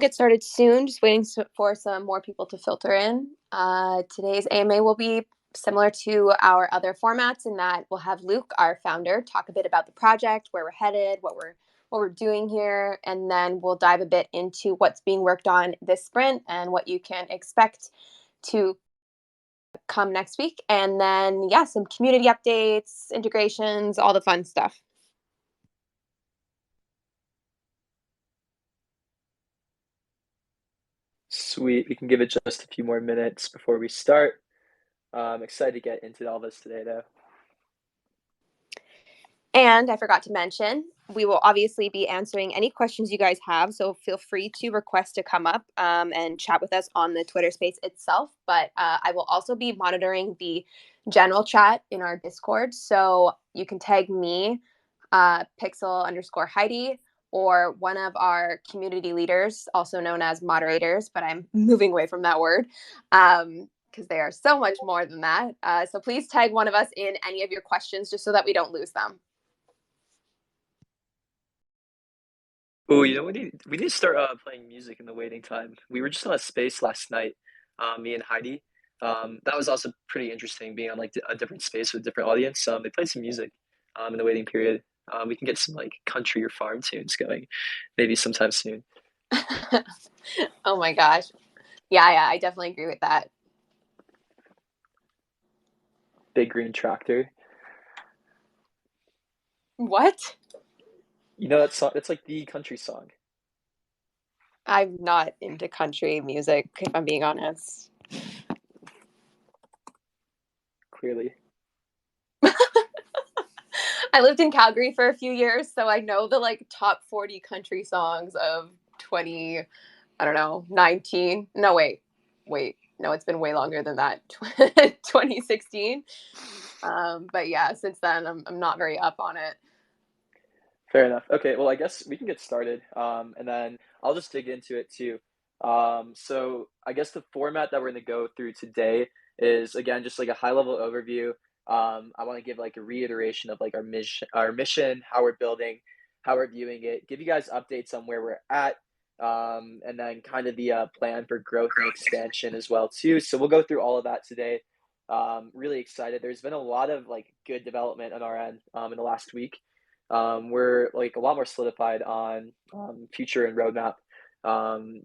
Get started soon. Just waiting for some more people to filter in. Today's AMA will be similar to our other formats in that we'll have Luke, our founder, talk a bit about the project, where we're headed, what we're doing here, and then we'll dive a bit into what's being worked on this sprint and what you can expect to come next week. And then, yeah, some community updates, integrations, all the fun stuff. Sweet. We can give it just a few more minutes before we start. I'm excited to get into all this today, though. And I forgot to mention, we will obviously be answering any questions you guys have. So feel free to request to come up and chat with us on the Twitter space itself. But I will also be monitoring the general chat in our Discord. So you can tag me, Pixel_Heidi, or one of our community leaders, also known as moderators, but I'm moving away from that word. Because they are so much more than that. So please tag one of us in any of your questions just so that we don't lose them. Oh, we need to start playing music in the waiting time. We were just on a space last night, me and Heidi. That was also pretty interesting being on like a different space with a different audience. They played some music in the waiting period. We can get some like country or farm tunes going, maybe sometime soon. Oh my gosh. Yeah, I definitely agree with that. Big Green Tractor. What? You know that song? That's like the country song. I'm not into country music, if I'm being honest. Clearly. I lived in Calgary for a few years, so I know the like top 40 country songs of 20, I don't know, 19. No, wait. No, it's been way longer than that. 2016. But yeah, since then I'm not very up on it. Fair enough. Okay, well, I guess we can get started, and then I'll just dig into it too. So I guess the format that we're going to go through today is again just like a high level overview. I want to give like a reiteration of like our mission, how we're building, how we're viewing it, give you guys updates on where we're at, and then kind of the plan for growth and expansion as well too. So we'll go through all of that today. Really excited. There's been a lot of like good development on our end in the last week. We're like a lot more solidified on future and roadmap,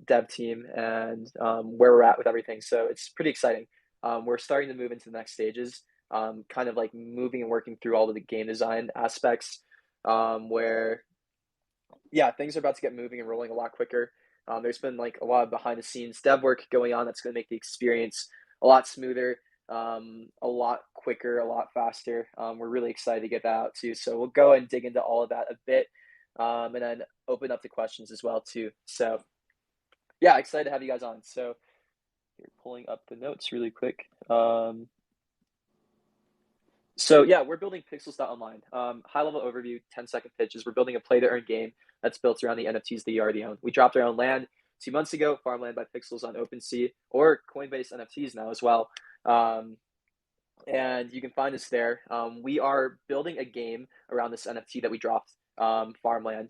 dev team, and where we're at with everything. So it's pretty exciting. We're starting to move into the next stages, kind of like moving and working through all of the game design aspects, where yeah, things are about to get moving and rolling a lot quicker. There's been like a lot of behind the scenes dev work going on that's going to make the experience a lot smoother, a lot quicker, a lot faster. We're really excited to get that out too. So we'll go and dig into all of that a bit, and then open up the questions as well too. So yeah, excited to have you guys on. So you're pulling up the notes really quick. So yeah, we're building Pixels.online. High level overview, 10-second pitches. We're building a play to earn game that's built around the NFTs that you already own. We dropped our own land 2 months ago, Farmland by Pixels on OpenSea or Coinbase NFTs now as well. Um, and you can find us there. We are building a game around this NFT that we dropped, Farmland.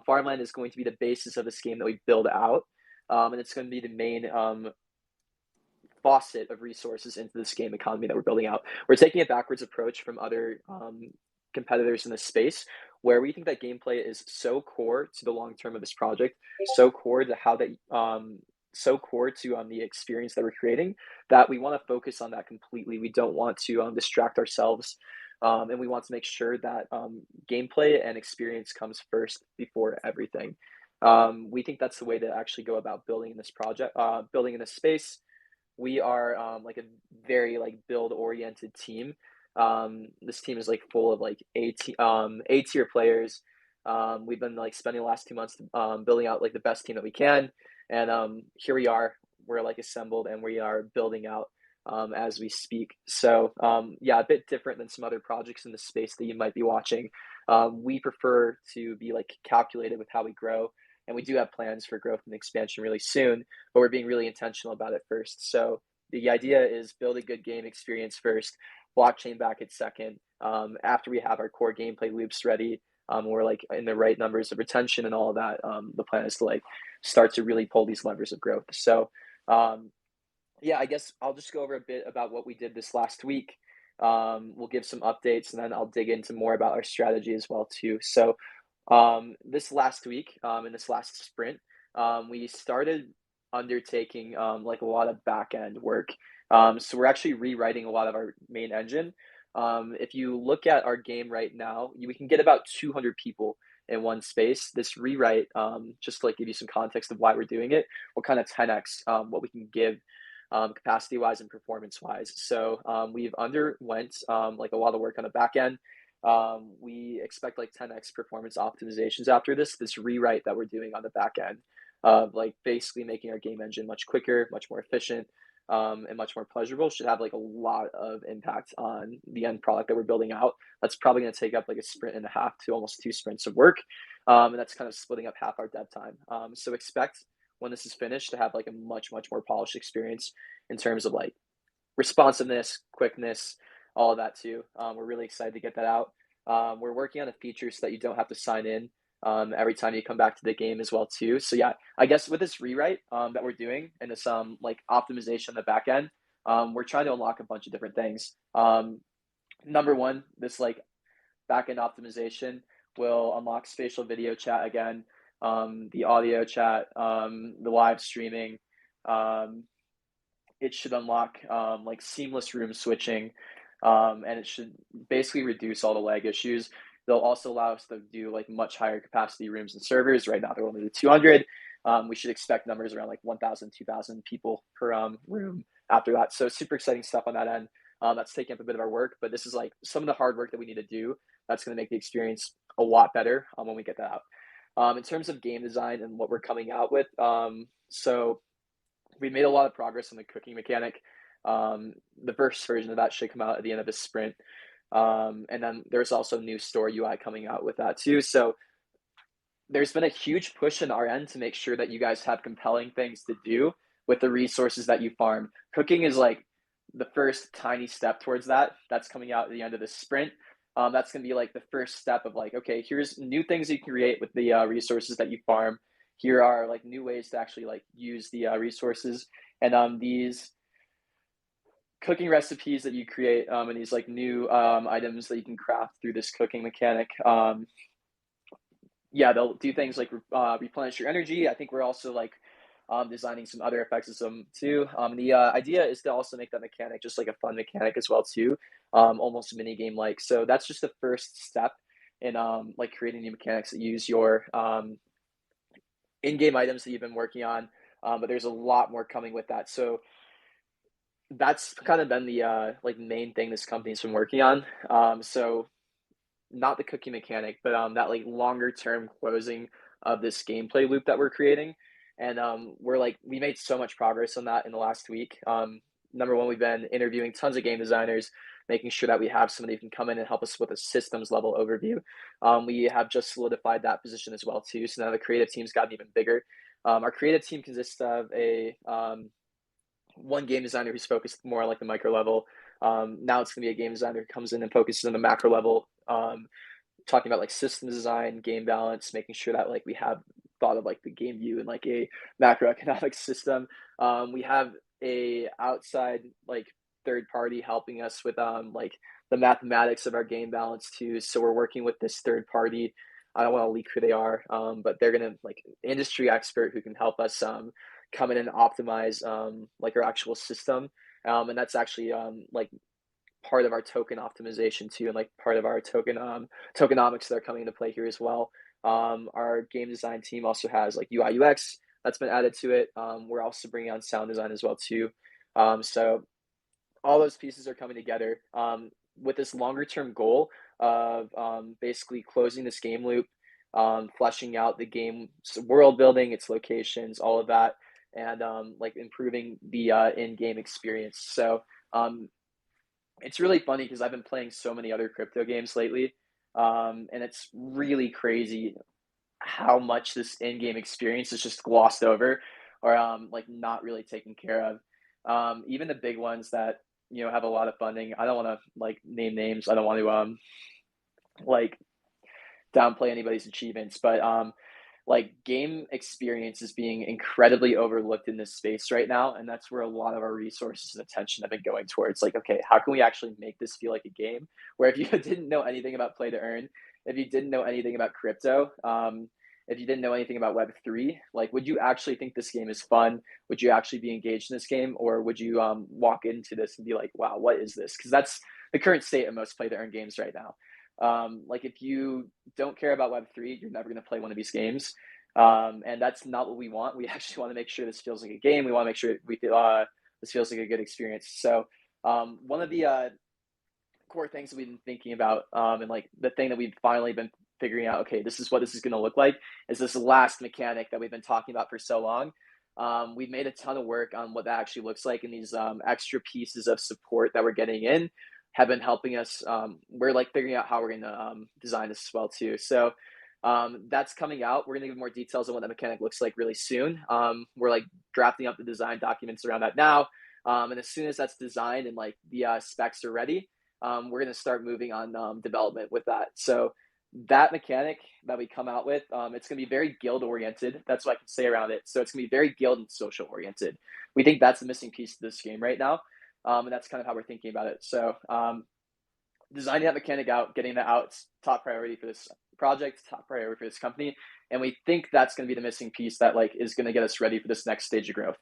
Farmland is going to be the basis of this game that we build out, and it's going to be the main faucet of resources into this game economy that we're building out. We're taking a backwards approach from other competitors in this space where we think that gameplay is so core to the long term of this project, so core to how that so core to the experience that we're creating that we want to focus on that completely. We don't want to distract ourselves, and we want to make sure that gameplay and experience comes first before everything. We think that's the way to actually go about building in this project, building in this space. We are like a very like build oriented team. This team is like full of like A tier players. We've been like spending the last 2 months building out like the best team that we can, and here we are. We're like assembled and we are building out as we speak. So yeah, a bit different than some other projects in the space that you might be watching. We prefer to be like calculated with how we grow, and we do have plans for growth and expansion really soon, but we're being really intentional about it first. So the idea is build a good game experience first, blockchain back at second. After we have our core gameplay loops ready, we're like in the right numbers of retention and all of that, the plan is to like start to really pull these levers of growth. So um, yeah, I guess I'll just go over a bit about what we did this last week. We'll give some updates, and then I'll dig into more about our strategy as well too. So this last week, in this last sprint, we started undertaking like a lot of back end work. So we're actually rewriting a lot of our main engine. If you look at our game right now, we can get about 200 people in one space. This rewrite, just to like give you some context of why we're doing it, will kind of 10x what we can give capacity wise and performance wise. So we've underwent like a lot of work on the back end. We expect like 10x performance optimizations after this rewrite that we're doing on the back end of like basically making our game engine much quicker, much more efficient, and much more pleasurable should have like a lot of impact on the end product that we're building out. That's probably going to take up like a sprint and a half to almost 2 sprints of work. And that's kind of splitting up half our dev time. So expect when this is finished to have like a much, much more polished experience in terms of like responsiveness, quickness, all of that too. We're really excited to get that out. We're working on a feature so that you don't have to sign in every time you come back to the game as well too. So yeah, I guess with this rewrite that we're doing and this like optimization on the back end, we're trying to unlock a bunch of different things. Number one, this like back end optimization will unlock spatial video chat again, the audio chat, the live streaming. Um, it should unlock like seamless room switching, and it should basically reduce all the lag issues. They'll also allow us to do like much higher capacity rooms and servers. Right now they're only the 200. We should expect numbers around like 1,000, 2,000 people per room after that. So super exciting stuff on that end. That's taking up a bit of our work, but this is like some of the hard work that we need to do. That's going to make the experience a lot better when we get that out. In terms of game design and what we're coming out with, so we made a lot of progress on the cooking mechanic. The first version of that should come out at the end of this sprint. And then there's also new store UI coming out with that too. So there's been a huge push in our end to make sure that you guys have compelling things to do with the resources that you farm. Cooking is like the first tiny step towards that. That's coming out at the end of this sprint. That's going to be like the first step of like, okay, here's new things you can create with the resources that you farm. Here are like new ways to actually like use the resources, and these cooking recipes that you create, and these like new items that you can craft through this cooking mechanic. Yeah, they'll do things like replenish your energy. I think we're also like designing some other effects system too. The idea is to also make that mechanic just like a fun mechanic as well too, almost mini game like. So that's just the first step in like creating new mechanics that use your in-game items that you've been working on. But there's a lot more coming with that. So that's kind of been the like main thing this company's been working on. So not the cookie mechanic, but that like longer term closing of this gameplay loop that we're creating. And we made so much progress on that in the last week. Number one, we've been interviewing tons of game designers, making sure that we have somebody who can come in and help us with a systems level overview. We have just solidified that position as well too. So now the creative team's gotten even bigger. Our creative team consists of a one game designer who's focused more on like the micro level. Now it's going to be a game designer who comes in and focuses on the macro level, talking about like system design, game balance, making sure that like we have thought of like the game view and like a macroeconomic system. We have a outside like third party helping us with like the mathematics of our game balance too. So we're working with this third party. I don't want to leak who they are, but they're gonna like industry expert who can help us come in and optimize like our actual system. And that's actually like part of our token optimization too, and like part of our tokenomics that are coming into play here as well. Our game design team also has like UI UX that's been added to it. We're also bringing on sound design as well too. So all those pieces are coming together with this longer term goal of basically closing this game loop, fleshing out the game world building, its locations, all of that, and like improving the in-game experience. So it's really funny because I've been playing so many other crypto games lately, and it's really crazy how much this in-game experience is just glossed over or like not really taken care of. Even the big ones that have a lot of funding. I don't want to like name names. I don't want to like downplay anybody's achievements, but like game experience is being incredibly overlooked in this space right now, and that's where a lot of our resources and attention have been going towards. Like, okay, how can we actually make this feel like a game? Where if you didn't know anything about play to earn, if you didn't know anything about crypto, if you didn't know anything about Web3, like, would you actually think this game is fun? Would you actually be engaged in this game, or would you walk into this and be like, wow, what is this? Because that's the current state of most play to earn games right now. Like, if you don't care about Web3, you're never going to play one of these games. And that's not what we want. We actually want to make sure this feels like a game. We want to make sure we feel this feels like a good experience. So one of the core things that we've been thinking about, and like the thing that we've finally been figuring out, okay, this is what this is going to look like, is this last mechanic that we've been talking about for so long. We've made a ton of work on what that actually looks like, and these extra pieces of support that we're getting in have been helping us. We're like figuring out how we're going to design this as well too. So that's coming out. We're going to give more details on what that mechanic looks like really soon. We're like drafting up the design documents around that now. And as soon as that's designed and like the specs are ready, we're going to start moving on development with that. So that mechanic that we come out with, it's going to be very guild oriented. That's what I can say around it. So it's going to be very guild and social oriented. We think that's the missing piece of this game right now. And that's kind of how we're thinking about it. So designing that mechanic out, getting that out, it's top priority for this project, top priority for this company. And we think that's going to be the missing piece that like is going to get us ready for this next stage of growth.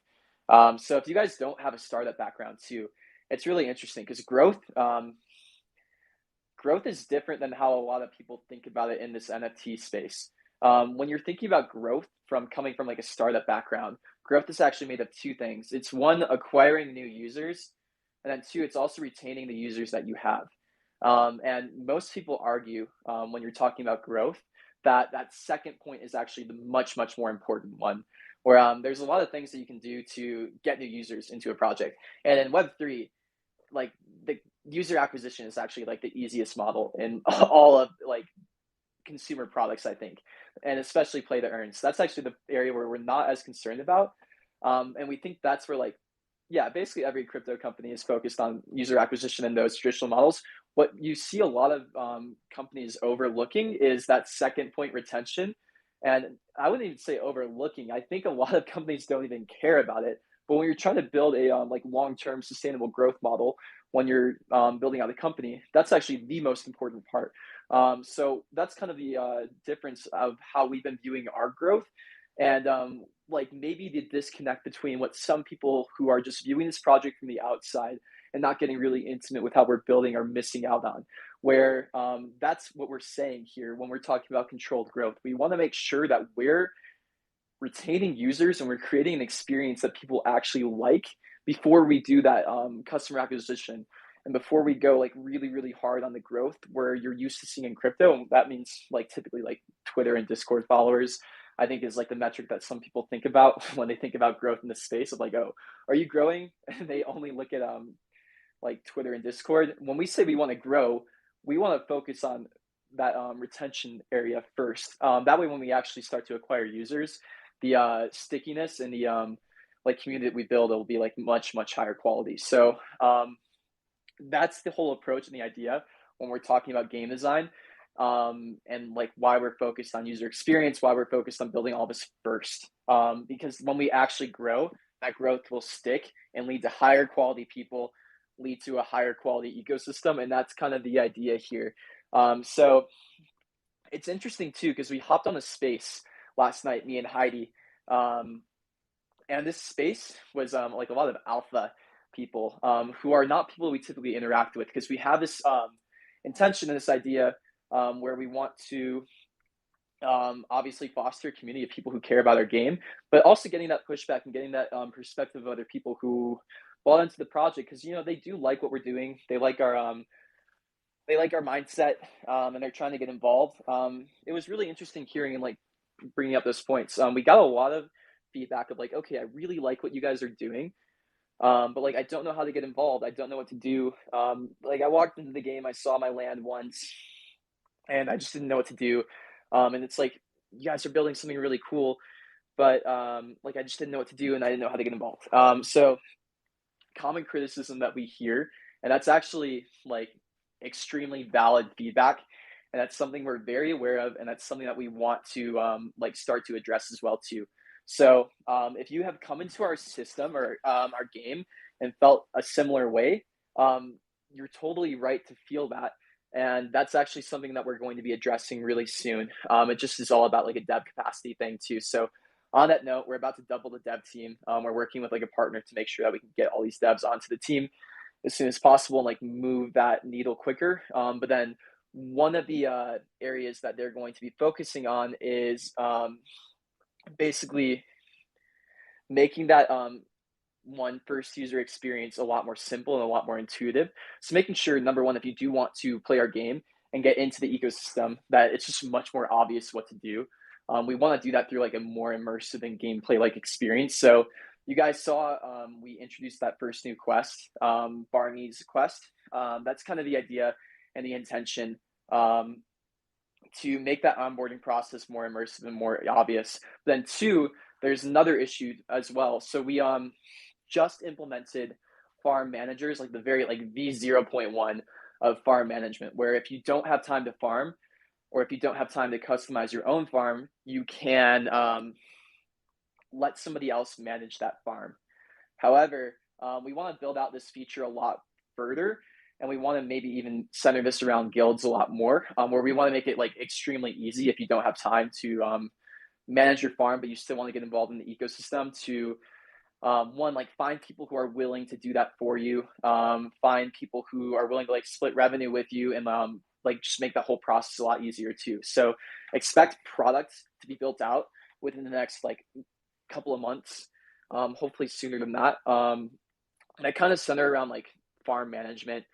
So if you guys don't have a startup background too, it's really interesting because growth is different than how a lot of people think about it in this NFT space. When you're thinking about growth from coming from like a startup background, growth is actually made of two things. It's one, acquiring new users, and then two, it's also retaining the users that you have. And most people argue when you're talking about growth that that second point is actually the much more important one. Where there's a lot of things that you can do to get new users into a project, and in Web3, like the user acquisition is actually like the easiest model in all of like consumer products, I think, and especially play to earn. So that's actually the area where we're not as concerned about, and we think that's where like, yeah, basically every crypto company is focused on user acquisition and those traditional models. What you see a lot of companies overlooking is that second point, retention. And I wouldn't even say overlooking. I think a lot of companies don't even care about it. But when you're trying to build a like long-term sustainable growth model, when you're building out a company, that's actually the most important part. So that's kind of the difference of how we've been viewing our growth, and like maybe the disconnect between what some people who are just viewing this project from the outside and not getting really intimate with how we're building are missing out on. Where that's what we're saying here when we're talking about controlled growth. We want to make sure that we're retaining users and we're creating an experience that people actually like before we do that customer acquisition, and before we go like really hard on the growth where you're used to seeing in crypto. And that means like typically like Twitter and Discord followers, I think, is like the metric that some people think about when they think about growth in this space of like, oh, are you growing? And they only look at like Twitter and Discord. When we say we want to grow, we want to focus on that retention area first. That way, when we actually start to acquire users, the stickiness and the like community that we build, it will be like much higher quality. So that's the whole approach and the idea when we're talking about game design, and like why we're focused on user experience, why we're focused on building all this first. Because when we actually grow, that growth will stick and lead to higher quality people, lead to a higher quality ecosystem, and that's kind of the idea here. So it's interesting too because we hopped on a space last night, me and Heidi, and this space was like a lot of alpha people who are not people we typically interact with, because we have this intention and this idea where we want to obviously foster a community of people who care about our game, but also getting that pushback and getting that perspective of other people who bought into the project, because they do like what we're doing, they like our mindset, and they're trying to get involved. It was really interesting hearing and like bringing up those points. We got a lot of feedback of like, okay, I really like what you guys are doing, but like I don't know how to get involved. I don't know what to do. Like I walked into the game, I saw my land once, and I just didn't know what to do. And it's like, you guys are building something really cool, but like I just didn't know what to do, and I didn't know how to get involved. So common criticism that we hear, and that's actually like extremely valid feedback, and that's something we're very aware of, and that's something that we want to like start to address as well too. So if you have come into our system or our game and felt a similar way, you're totally right to feel that. And that's actually something that we're going to be addressing really soon. It just is all about like a dev capacity thing too. So on that note, we're about to double the dev team. We're working with like a partner to make sure that we can get all these devs onto the team as soon as possible and like move that needle quicker. But then one of the areas that they're going to be focusing on is basically making that one first user experience a lot more simple and a lot more intuitive. So making sure, number one, if you do want to play our game and get into the ecosystem, that it's just much more obvious what to do. We want to do that through like a more immersive and gameplay like experience. So you guys saw we introduced that first new quest, Barney's quest. That's kind of the idea and the intention, to make that onboarding process more immersive and more obvious. Then two, there's another issue as well. So we just implemented farm managers, like the very like V0.1 of farm management, where if you don't have time to farm or if you don't have time to customize your own farm, you can let somebody else manage that farm. However, we want to build out this feature a lot further, and we want to maybe even center this around guilds a lot more, where we want to make it like extremely easy if you don't have time to manage your farm, but you still want to get involved in the ecosystem to one, like find people who are willing to do that for you, find people who are willing to like split revenue with you, and like just make that whole process a lot easier too. So expect products to be built out within the next like couple of months, hopefully sooner than that. And I kind of center around like farm management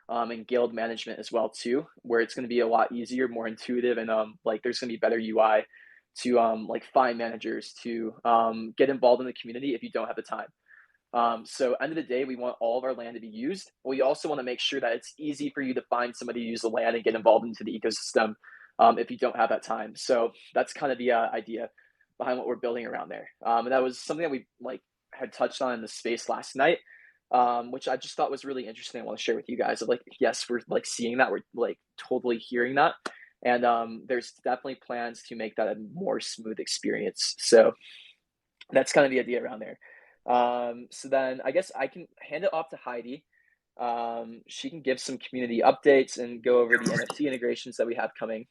and guild management as well too, where it's going to be a lot easier, more intuitive, and like there's going to be better UI to like find managers to get involved in the community if you don't have the time. So end of the day, we want all of our land to be used. We also want to make sure that it's easy for you to find somebody to use the land and get involved into the ecosystem if you don't have that time. So that's kind of the idea behind what we're building around there. And that was something that we like had touched on in the space last night, which I just thought was really interesting. I want to share with you guys. Of like, yes, we're like seeing that. We're like totally hearing that. And there's definitely plans to make that a more smooth experience. So that's kind of the idea around there. So then I guess I can hand it off to Heidi. She can give some community updates and go over the NFT integrations that we have coming.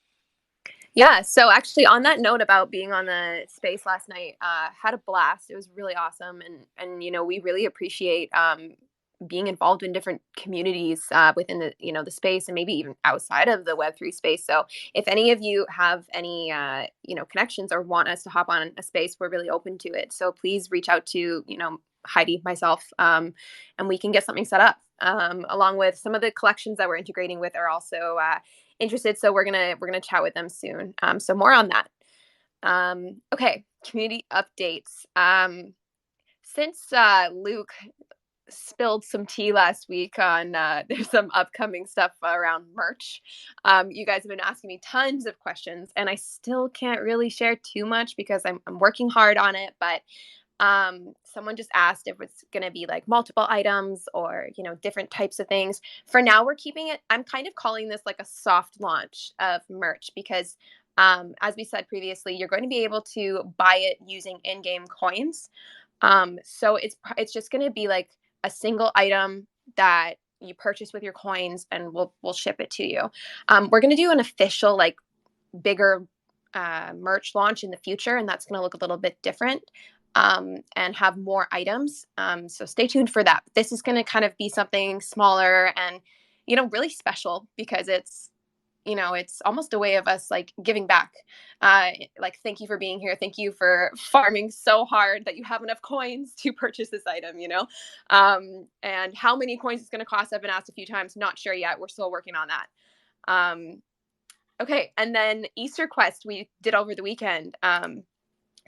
Yeah, so actually on that note about being on the space last night, had a blast. It was really awesome, and we really appreciate being involved in different communities within the the space and maybe even outside of the Web3 space. So if any of you have any connections or want us to hop on a space, we're really open to it. So please reach out to Heidi, myself, and we can get something set up. Along with some of the collections that we're integrating with are also interested, so we're gonna chat with them soon. So more on that. Okay, community updates. Since Luke spilled some tea last week on there's some upcoming stuff around merch. You guys have been asking me tons of questions, and I still can't really share too much because I'm working hard on it. But someone just asked if it's going to be like multiple items or different types of things. For now, we're keeping it, I'm kind of calling this like a soft launch of merch because as we said previously, you're going to be able to buy it using in-game coins. So it's just going to be like a single item that you purchase with your coins, and we'll ship it to you. We're going to do an official like bigger merch launch in the future, and that's going to look a little bit different and have more items. So stay tuned for that. This is going to kind of be something smaller and really special because it's almost a way of us like giving back. Like, thank you for being here. Thank you for farming so hard that you have enough coins to purchase this item. And how many coins it's going to cost, I've been asked a few times. Not sure yet. We're still working on that. Okay. And then Easter Quest we did over the weekend.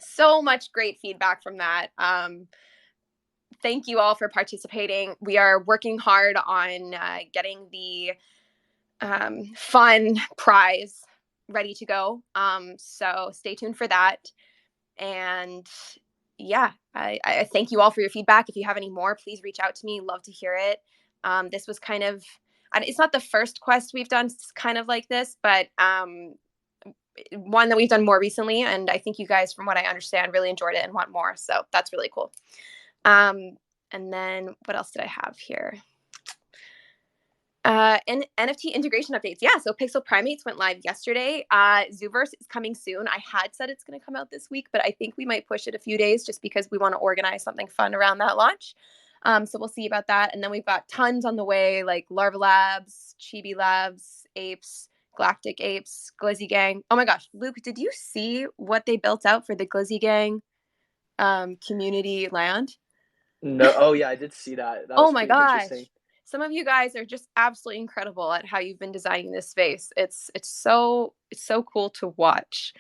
So much great feedback from that. Thank you all for participating. We are working hard on getting the fun prize ready to go. So stay tuned for that. And yeah, I thank you all for your feedback. If you have any more, please reach out to me. Love to hear it. This was kind of and it's not the first quest we've done kind of like this, but one that we've done more recently, and I think you guys, from what I understand, really enjoyed it and want more. So that's really cool. And then what else did I have here? And NFT integration updates. Yeah, so Pixel Primates went live yesterday. Zooverse is coming soon. I had said it's going to come out this week, but I think we might push it a few days just because we want to organize something fun around that launch. So we'll see about that. And then we've got tons on the way, like Larva Labs, Chibi Labs, Apes, Galactic Apes, Glizzy Gang. Oh my gosh, Luke, did you see what they built out for the Glizzy Gang community land? No, oh yeah, I did see that. That Oh was my pretty interesting. gosh. Some of you guys are just absolutely incredible at how you've been designing this space. It's so cool to watch.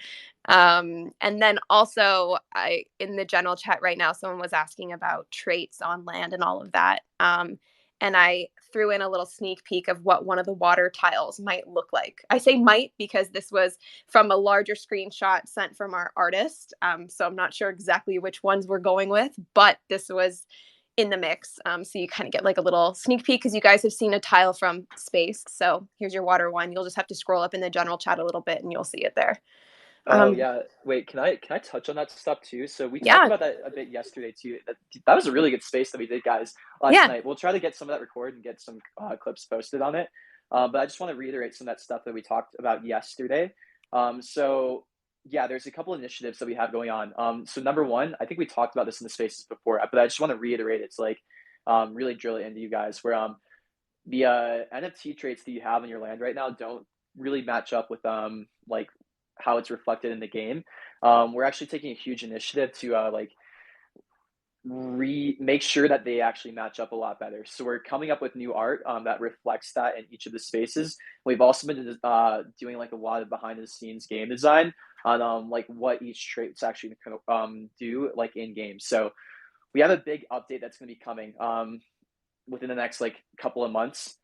And then also I in the general chat right now, someone was asking about traits on land and all of that. And I threw in a little sneak peek of what one of the water tiles might look like. I say might because this was from a larger screenshot sent from our artist. So I'm not sure exactly which ones we're going with, but this was in the mix. So you kind of get like a little sneak peek because you guys have seen a tile from space. So here's your water one. You'll just have to scroll up in the general chat a little bit and you'll see it there. Oh Um, yeah. Wait, can I touch on that stuff too? So we talked yeah, about that a bit yesterday too. That was a really good space that we did, guys, last yeah, night. We'll try to get some of that recorded and get some clips posted on it. But I just want to reiterate some of that stuff that we talked about yesterday. So yeah, there's a couple initiatives that we have going on. So number one, I think we talked about this in the spaces before, but I just want to reiterate. It's like really drill it into you guys. Where the NFT traits that you have in your land right now don't really match up with like how it's reflected in the game. We're actually taking a huge initiative to like make sure that they actually match up a lot better. So we're coming up with new art that reflects that in each of the spaces. We've also been doing like a lot of behind the scenes game design on like what each trait's actually do like in game. So we have a big update that's going to be coming within the next like couple of months.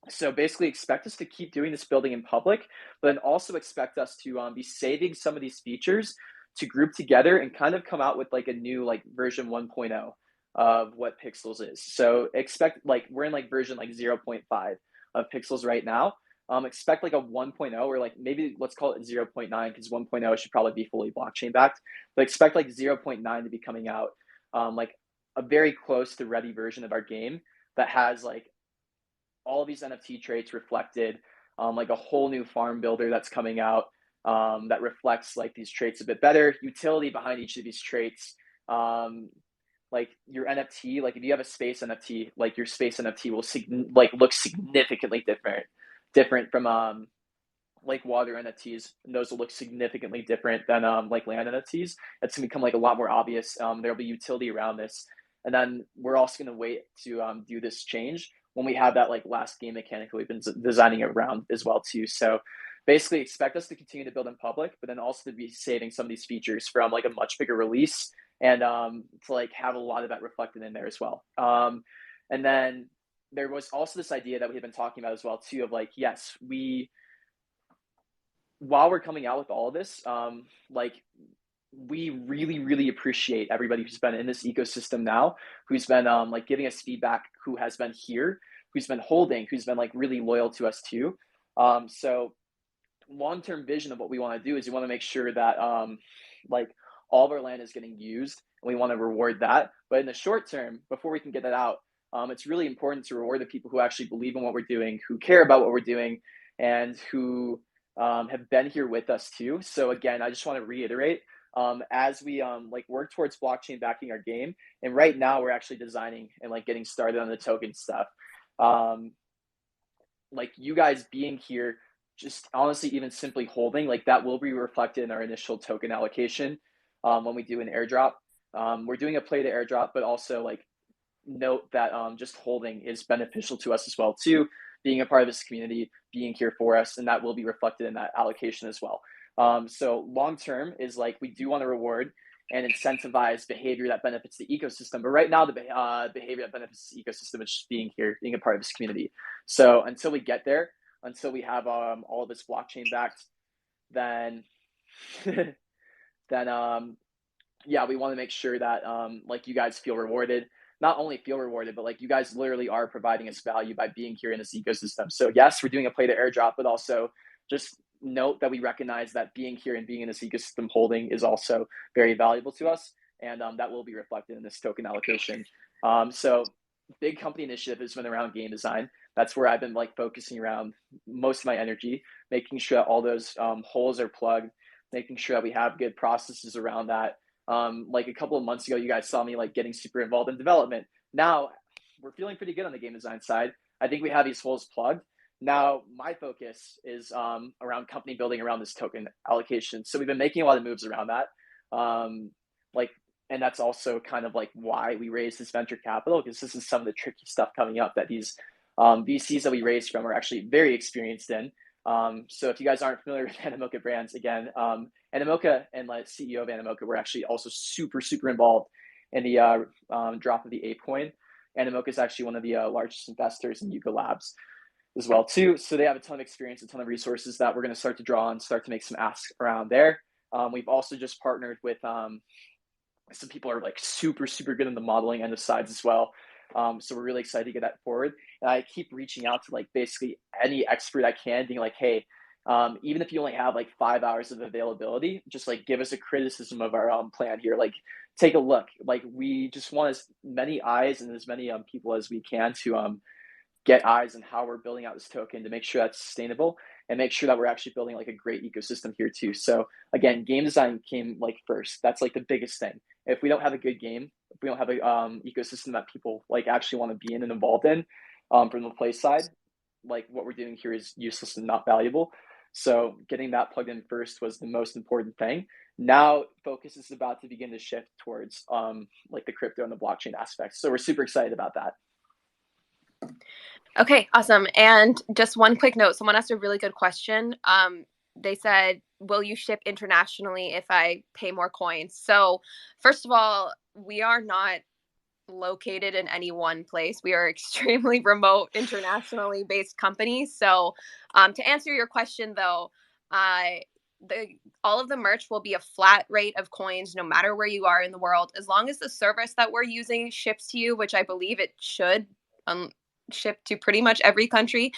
So basically, expect us to keep doing this building in public, but then also expect us to be saving some of these features to group together and kind of come out with like a new like version 1.0 of what Pixels is. So expect like we're in like version like 0.5 of Pixels right now. Expect like a 1.0 or like maybe let's call it 0.9 because 1.0 should probably be fully blockchain backed. But expect like 0.9 to be coming out, like a very close to ready version of our game that has like all of these NFT traits reflected, like a whole new farm builder that's coming out that reflects like these traits a bit better. Utility behind each of these traits, like your NFT, like if you have a space NFT, like your space NFT will like look significantly different from like water NFTs, and those will look significantly different than like land NFTs. It's gonna become like a lot more obvious. There'll be utility around this, and then we're also gonna wait to do this change when we have that like last game mechanic that we've been designing around as well too. So basically, expect us to continue to build in public, but then also to be saving some of these features from like a much bigger release and to like have a lot of that reflected in there as well. And then there was also this idea that we have been talking about as well too of like yes we while we're coming out with all of this, like we really, really appreciate everybody who's been in this ecosystem now, who's been like giving us feedback, who has been here, who's been holding, who's been like really loyal to us too. So long-term vision of what we want to do is we want to make sure that like all of our land is getting used and we want to reward that. But in the short term, before we can get that out, it's really important to reward the people who actually believe in what we're doing, who care about what we're doing, and who have been here with us too. So again, I just want to reiterate as we like work towards blockchain backing our game, and right now we're actually designing and like getting started on the token stuff. Um, like you guys being here, just honestly, even simply holding, like that will be reflected in our initial token allocation when we do an airdrop. We're doing a play to airdrop, but also like note that just holding is beneficial to us as well too, being a part of this community, being here for us, and that will be reflected in that allocation as well. So long term is like we do want to reward and incentivize behavior that benefits the ecosystem. But right now, the behavior that benefits the ecosystem is just being here, being a part of this community. So until we get there, until we have all of this blockchain backed, then then yeah, we want to make sure that like you guys feel rewarded, not only feel rewarded, but like you guys literally are providing us value by being here in this ecosystem. So yes, we're doing a play to airdrop, but also just note that we recognize that being here and being in this ecosystem holding is also very valuable to us, and that will be reflected in this token allocation. So big company initiative has been around game design. That's where I've been like focusing around most of my energy, making sure that all those holes are plugged, making sure that we have good processes around that. Like a couple of months ago, you guys saw me like getting super involved in development. Now we're feeling pretty good on the game design side. I think we have these holes plugged. Now my focus is around company building around this token allocation. So we've been making a lot of moves around that. Like, and that's also kind of like why we raised this venture capital, because this is some of the tricky stuff coming up that these VCs that we raised from are actually very experienced in. So if you guys aren't familiar with Animoca Brands, again, Animoca and like CEO of Animoca were actually also super involved in the drop of the ape coin. Animoca is actually one of the largest investors in Yuga Labs as well too. So they have a ton of experience, a ton of resources that we're going to start to draw on, start to make some asks around there. We've also just partnered with some people are like super good in the modeling end of sides as well. So we're really excited to get that forward. And I keep reaching out to like basically any expert I can, being like, hey, even if you only have like 5 hours of availability, just like give us a criticism of our plan here. Like take a look. Like we just want as many eyes and as many people as we can to get eyes on how we're building out this token to make sure that's sustainable and make sure that we're actually building like a great ecosystem here too. So again, game design came like first. That's like the biggest thing. If we don't have a good game, if we don't have a ecosystem that people like actually want to be in and involved in from the play side, like what we're doing here is useless and not valuable. So getting that plugged in first was the most important thing. Now focus is about to begin to shift towards like the crypto and the blockchain aspects. So we're super excited about that. Okay, awesome. And just one quick note, someone asked a really good question. They said, will you ship internationally if I pay more coins? So first of all, we are not located in any one place. We are extremely remote, internationally based company. So to answer your question though, all of the merch will be a flat rate of coins no matter where you are in the world, as long as the service that we're using ships to you, which I believe it should ship to pretty much every country.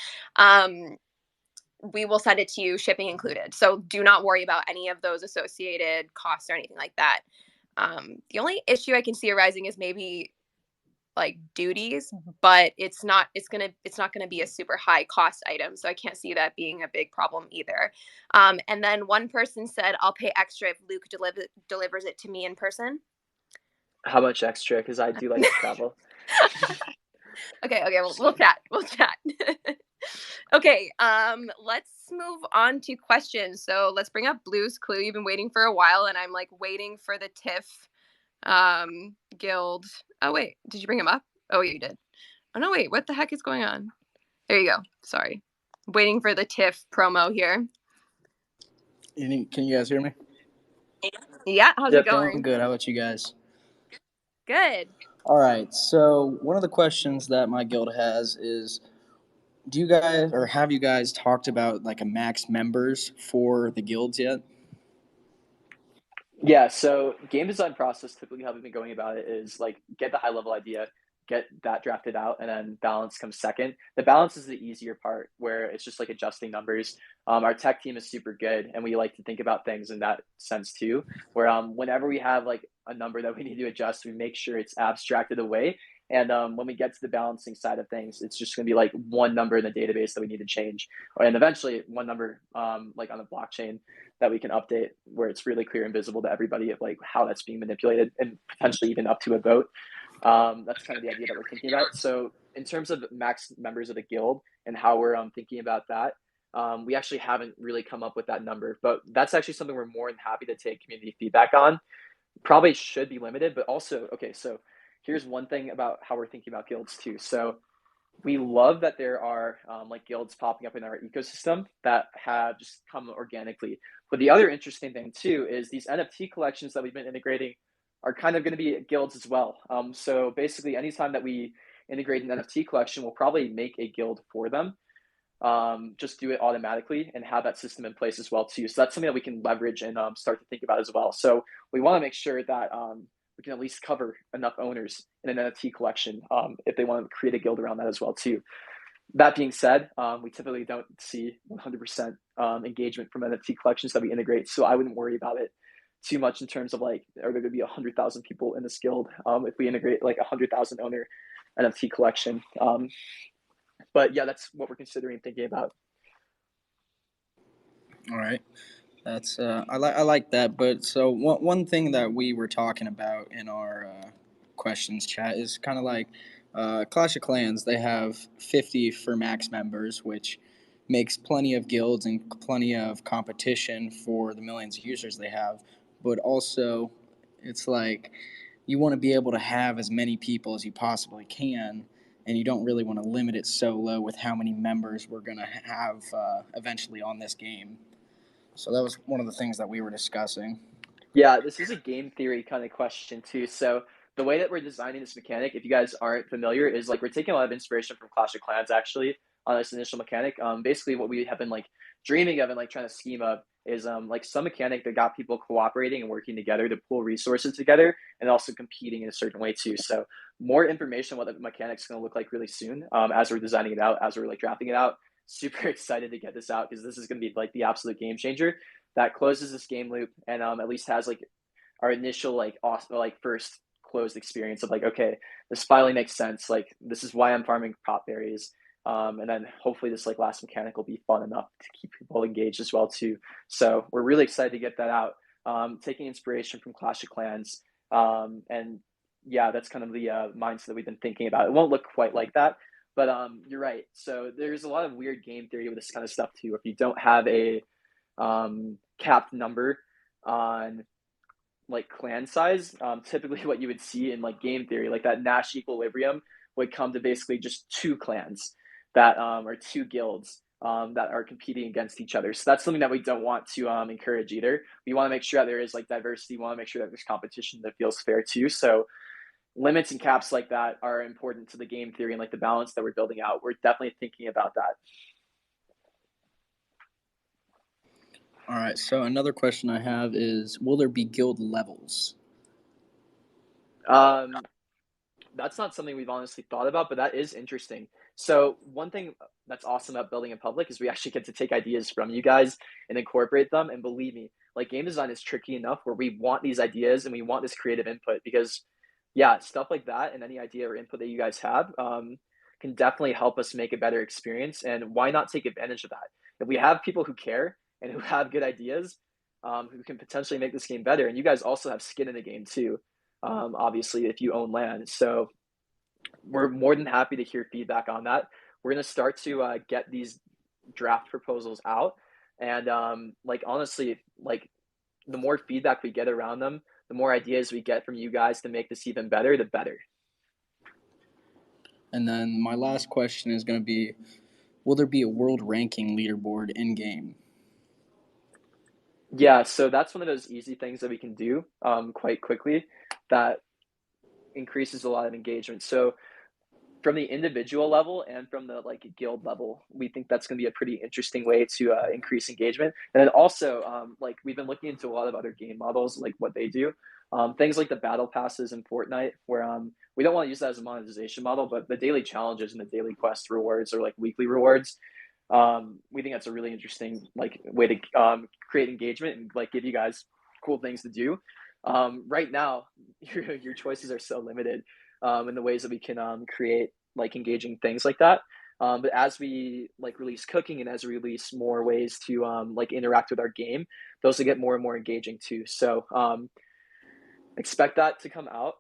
We will send it to you, shipping included. So do not worry about any of those associated costs or anything like that. The only issue I can see arising is maybe like duties, but it's not gonna be a super high cost item. So I can't see that being a big problem either. And then one person said, I'll pay extra if Luke delivers it to me in person. How much extra? Because I do like to travel. Okay, we'll chat. Okay, let's move on to questions. So let's bring up Blue's Clue. You've been waiting for a while, and I'm like waiting for the TIFF guild. Oh wait, did you bring him up? Oh, you did. Oh no, wait, what the heck is going on? There you go. Sorry, waiting for the TIFF promo here. Can you guys hear me? Yeah, how's it going? I'm good. How about you guys? Good. All right. So one of the questions that my guild has is, do you guys or have you guys talked about like a max members for the guilds yet? Yeah, so game design process, typically how we've been going about it is like get the high level idea, get that drafted out, and then balance comes second. The balance is the easier part where it's just like adjusting numbers. Our tech team is super good, and we like to think about things in that sense too, where whenever we have like a number that we need to adjust, we make sure it's abstracted away. And when we get to the balancing side of things, it's just going to be like one number in the database that we need to change, and eventually one number like on the blockchain that we can update where it's really clear and visible to everybody of like how that's being manipulated and potentially even up to a vote. That's kind of the idea that we're thinking about. So in terms of max members of the guild and how we're thinking about that, we actually haven't really come up with that number, but that's actually something we're more than happy to take community feedback on. Probably should be limited, but also, okay, so here's one thing about how we're thinking about guilds too. So we love that there are like guilds popping up in our ecosystem that have just come organically. But the other interesting thing too is these NFT collections that we've been integrating are kind of going to be guilds as well. So basically, anytime that we integrate an NFT collection, we'll probably make a guild for them. Just do it automatically and have that system in place as well too. So that's something that we can leverage and start to think about as well. So we want to make sure that we can at least cover enough owners in an NFT collection if they want to create a guild around that as well too. That being said, we typically don't see 100% engagement from NFT collections that we integrate, so I wouldn't worry about it too much in terms of like, are there going to be 100,000 people in this guild if we integrate like 100,000 owner NFT collection? But yeah, that's what we're considering thinking about. All right. That's I like that. But so one thing that we were talking about in our questions chat is kind of like Clash of Clans. They have 50 for max members, which makes plenty of guilds and plenty of competition for the millions of users they have. But also, it's like you want to be able to have as many people as you possibly can, and you don't really want to limit it so low with how many members we're going to have eventually on this game. So that was one of the things that we were discussing. Yeah, this is a game theory kind of question too. So the way that we're designing this mechanic, if you guys aren't familiar, is like we're taking a lot of inspiration from Clash of Clans actually on this initial mechanic. Basically what we have been like dreaming of and like trying to scheme of is like some mechanic that got people cooperating and working together to pool resources together and also competing in a certain way too. So more information on what the mechanic's going to look like really soon as we're designing it out, as we're like drafting it out. Super excited to get this out because this is going to be like the absolute game changer that closes this game loop and at least has like our initial like awesome like first closed experience of like, okay, this finally makes sense, like this is why I'm farming prop berries, and then hopefully this like last mechanic will be fun enough to keep people engaged as well too. So we're really excited to get that out, taking inspiration from Clash of Clans, and yeah, that's kind of the mindset that we've been thinking about. It won't look quite like that, but you're right. So there's a lot of weird game theory with this kind of stuff too. If you don't have a capped number on like clan size, typically what you would see in like game theory, like that Nash equilibrium would come to basically just two clans that or two guilds that are competing against each other. So that's something that we don't want to encourage either. We want to make sure that there is like diversity. We want to make sure that there's competition that feels fair too. So limits and caps like that are important to the game theory and like the balance that we're building out. We're definitely thinking about that. All right. So another question I have is, will there be guild levels? That's not something we've honestly thought about, but that is interesting. So one thing that's awesome about building in public is we actually get to take ideas from you guys and incorporate them. And believe me, like game design is tricky enough where we want these ideas and we want this creative input because yeah, stuff like that and any idea or input that you guys have can definitely help us make a better experience. And why not take advantage of that? If we have people who care and who have good ideas, who can potentially make this game better, and you guys also have skin in the game too, obviously, if you own land. So we're more than happy to hear feedback on that. We're going to start to get these draft proposals out. And like, honestly, like the more feedback we get around them, the more ideas we get from you guys to make this even better, the better. And then my last question is going to be, will there be a world ranking leaderboard in game? Yeah, so that's one of those easy things that we can do quite quickly that increases a lot of engagement. So from the individual level and from the like guild level, we think that's going to be a pretty interesting way to increase engagement. And then also, like we've been looking into a lot of other game models, like what they do, things like the battle passes in Fortnite, where we don't want to use that as a monetization model, but the daily challenges and the daily quest rewards or like weekly rewards. We think that's a really interesting like way to create engagement and like give you guys cool things to do. Right now, your choices are so limited in the ways that we can create like engaging things like that. But as we like release cooking and as we release more ways to like interact with our game, those will get more and more engaging too. So expect that to come out.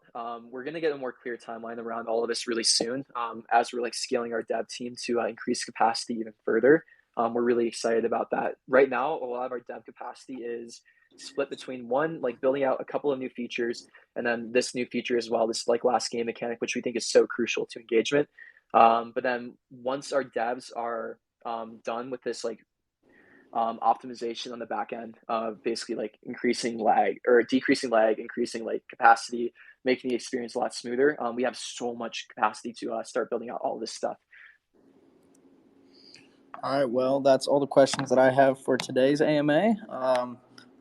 We're going to get a more clear timeline around all of this really soon as we're like scaling our dev team to increase capacity even further. We're really excited about that. Right now, a lot of our dev capacity is split between one, like building out a couple of new features, and then this new feature as well, this like last game mechanic, which we think is so crucial to engagement. But then once our devs are done with this like optimization on the back end of basically like increasing lag or decreasing lag, increasing like capacity, making the experience a lot smoother. We have so much capacity to start building out all this stuff. All right, well, that's all the questions that I have for today's AMA.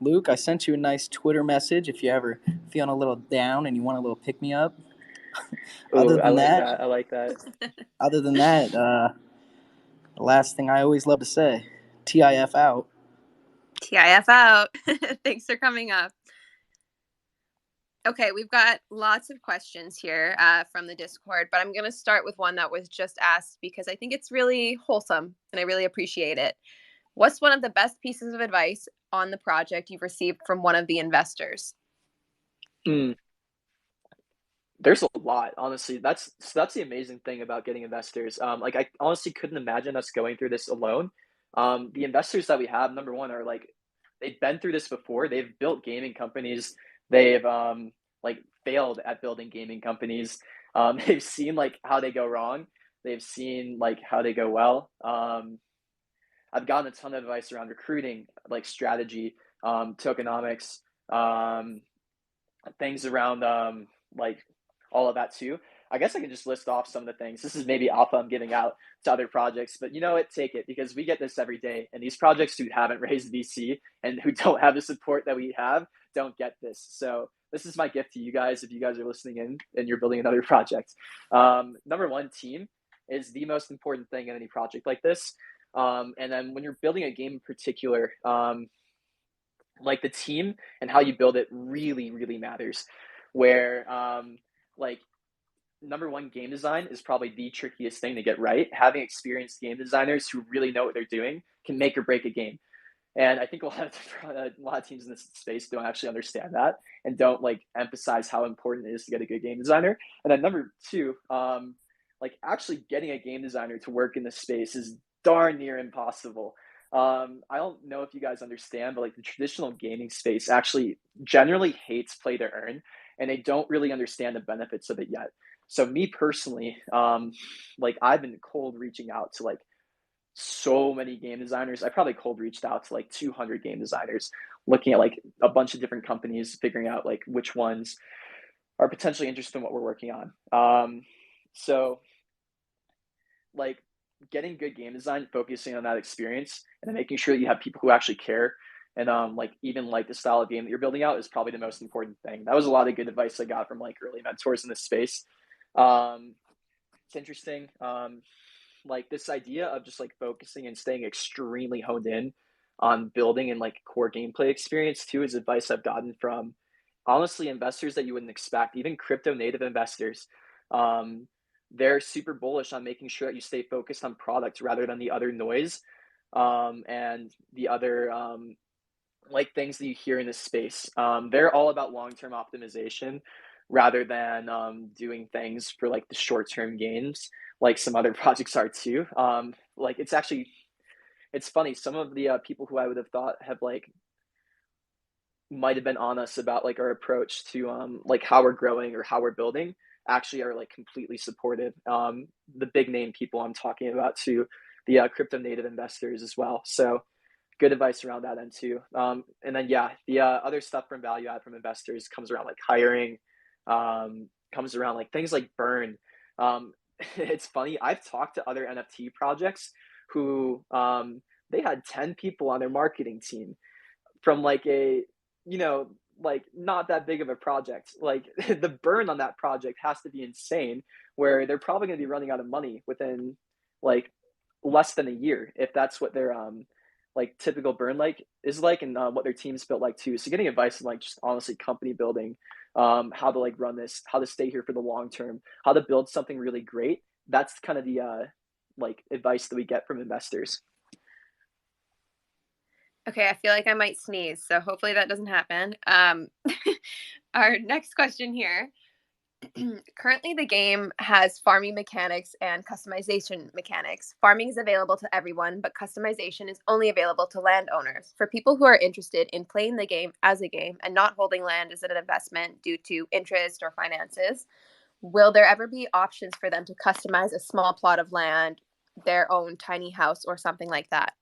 Luke, I sent you a nice Twitter message if you ever feeling a little down and you want a little pick me up. Oh, other I than like that, that. I like that. other than that, the last thing I always love to say, TIF out. TIF out. Thanks for coming up. Okay, we've got lots of questions here from the Discord, but I'm going to start with one that was just asked because I think it's really wholesome and I really appreciate it. What's one of the best pieces of advice on the project you've received from one of the investors? Mm, there's a lot, honestly. That's the amazing thing about getting investors. Like I honestly couldn't imagine us going through this alone. The investors that we have, number one, are like they've been through this before. They've built gaming companies. They've like failed at building gaming companies. They've seen like how they go wrong. They've seen like how they go well. I've gotten a ton of advice around recruiting, like strategy, tokenomics, um, things around like all of that too. I guess I can just list off some of the things. This is maybe alpha I'm giving out to other projects, but you know what? Take it because we get this every day. And these projects who haven't raised VC and who don't have the support that we have don't get this. So this is my gift to you guys if you guys are listening in and you're building another project. Number one, team is the most important thing in any project like this. And then when you're building a game in particular, like the team and how you build it really, really matters. Where like number one, game design is probably the trickiest thing to get right. Having experienced game designers who really know what they're doing can make or break a game. And I think a lot of teams in this space don't actually understand that and don't like emphasize how important it is to get a good game designer. And then number two, like actually getting a game designer to work in this space is darn near impossible. I don't know if you guys understand, but like the traditional gaming space actually generally hates play to earn, and they don't really understand the benefits of it yet. So me personally, like I've been cold reaching out to like so many game designers. I probably cold reached out to like 200 game designers, looking at like a bunch of different companies, figuring out like which ones are potentially interested in what we're working on. So like getting good game design, focusing on that experience, and then making sure that you have people who actually care and like even like the style of game that you're building out is probably the most important thing. That was a lot of good advice I got from like early mentors in this space. It's interesting. Like this idea of just like focusing and staying extremely honed in on building and like core gameplay experience too is advice I've gotten from honestly investors that you wouldn't expect, even crypto native investors. Um, they're super bullish on making sure that you stay focused on product rather than the other noise and the other like things that you hear in this space. They're all about long-term optimization rather than doing things for like the short-term gains, like some other projects are too. Like it's funny. Some of the people who I would have thought have like might have been on us about like our approach to like how we're growing or how we're building actually are like completely supportive. The big name people I'm talking about to the crypto native investors as well. So good advice around that end too. And then yeah, the other stuff from value add from investors comes around like hiring, comes around like things like burn. It's funny. I've talked to other NFT projects who they had 10 people on their marketing team from like a you know like not that big of a project. Like the burn on that project has to be insane, where they're probably going to be running out of money within like less than a year if that's what their like typical burn like is like and what their team's built like too. So getting advice on like just honestly company building, how to like run this, how to stay here for the long term, how to build something really great. That's kind of the like advice that we get from investors. Okay, I feel like I might sneeze, so hopefully that doesn't happen. Our next question here. Currently, the game has farming mechanics and customization mechanics. Farming is available to everyone, but customization is only available to landowners. For people who are interested in playing the game as a game and not holding land as an investment due to interest or finances, will there ever be options for them to customize a small plot of land, their own tiny house, or something like that?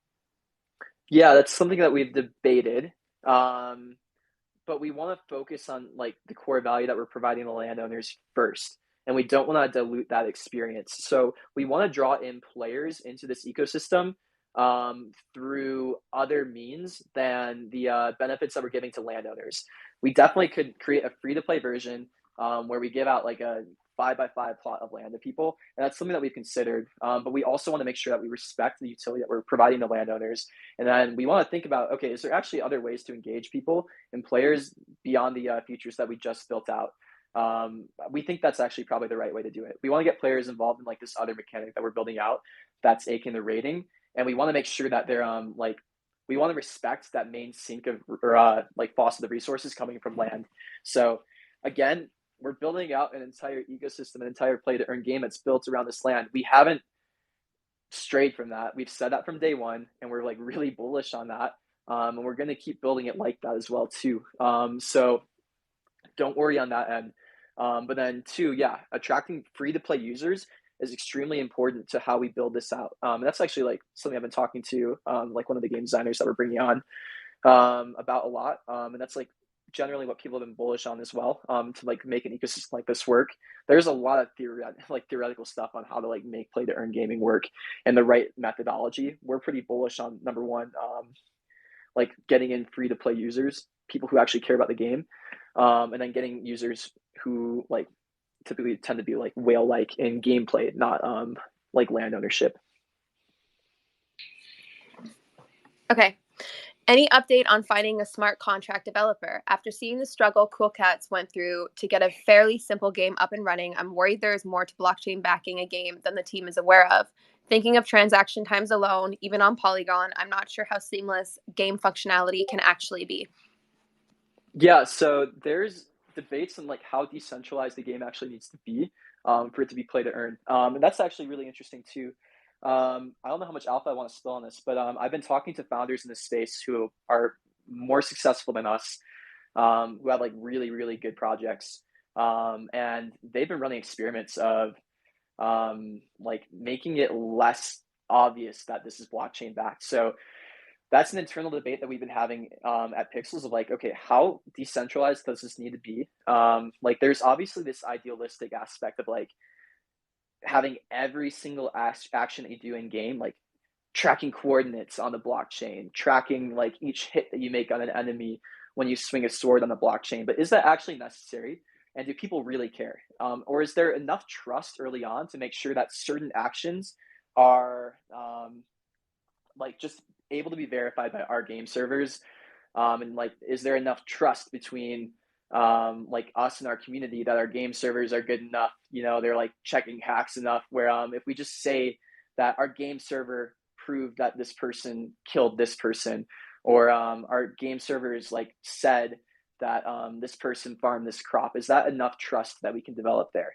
Yeah, that's something that we've debated. Um, but we want to focus on like the core value that we're providing the landowners first. And we don't want to dilute that experience. So we want to draw in players into this ecosystem through other means than the benefits that we're giving to landowners. We definitely could create a free-to-play version where we give out like a 5x5 plot of land to people, and that's something that we've considered. But we also want to make sure that we respect the utility that we're providing to landowners, and then we want to think about, okay, is there actually other ways to engage people and players beyond the features that we just built out? We think that's actually probably the right way to do it. We want to get players involved in like this other mechanic that we're building out, that's akin the rating, and we want to make sure that they're like we want to respect that main sink of or like faucet of resources coming from land. So again, we're building out an entire ecosystem, an entire play to earn game that's built around this land. We haven't strayed from that. We've said that from day one, and we're like really bullish on that. And we're going to keep building it like that as well too. So don't worry on that end. But then two, yeah, attracting free to play users is extremely important to how we build this out. And that's actually like something I've been talking to like one of the game designers that we're bringing on about a lot. And that's like generally what people have been bullish on as well, to like make an ecosystem like this work. There's a lot of theoretical stuff on how to like make play to earn gaming work and the right methodology. We're pretty bullish on number one, like getting in free to play users, people who actually care about the game, and then getting users who like typically tend to be like whale like in gameplay, not like land ownership. Okay. Any update on finding a smart contract developer? After seeing the struggle Cool Cats went through to get a fairly simple game up and running, I'm worried there is more to blockchain backing a game than the team is aware of. Thinking of transaction times alone, even on Polygon, I'm not sure how seamless game functionality can actually be. Yeah, so there's debates on like how decentralized the game actually needs to be for it to be play to earn, and that's actually really interesting too. I don't know how much alpha I want to spill on this, but I've been talking to founders in this space who are more successful than us, who have like really, really good projects. And they've been running experiments of like making it less obvious that this is blockchain backed. So that's an internal debate that we've been having at Pixels of like, okay, how decentralized does this need to be? Like, there's obviously this idealistic aspect of like having every single action that you do in game, like tracking coordinates on the blockchain, tracking like each hit that you make on an enemy when you swing a sword on the blockchain. But is that actually necessary? And do people really care? Or is there enough trust early on to make sure that certain actions are like just able to be verified by our game servers? And like, is there enough trust between like us and our community that our game servers are good enough? You know, they're like checking hacks enough where if we just say that our game server proved that this person killed this person, or our game servers like said that this person farmed this crop, is that enough trust that we can develop there?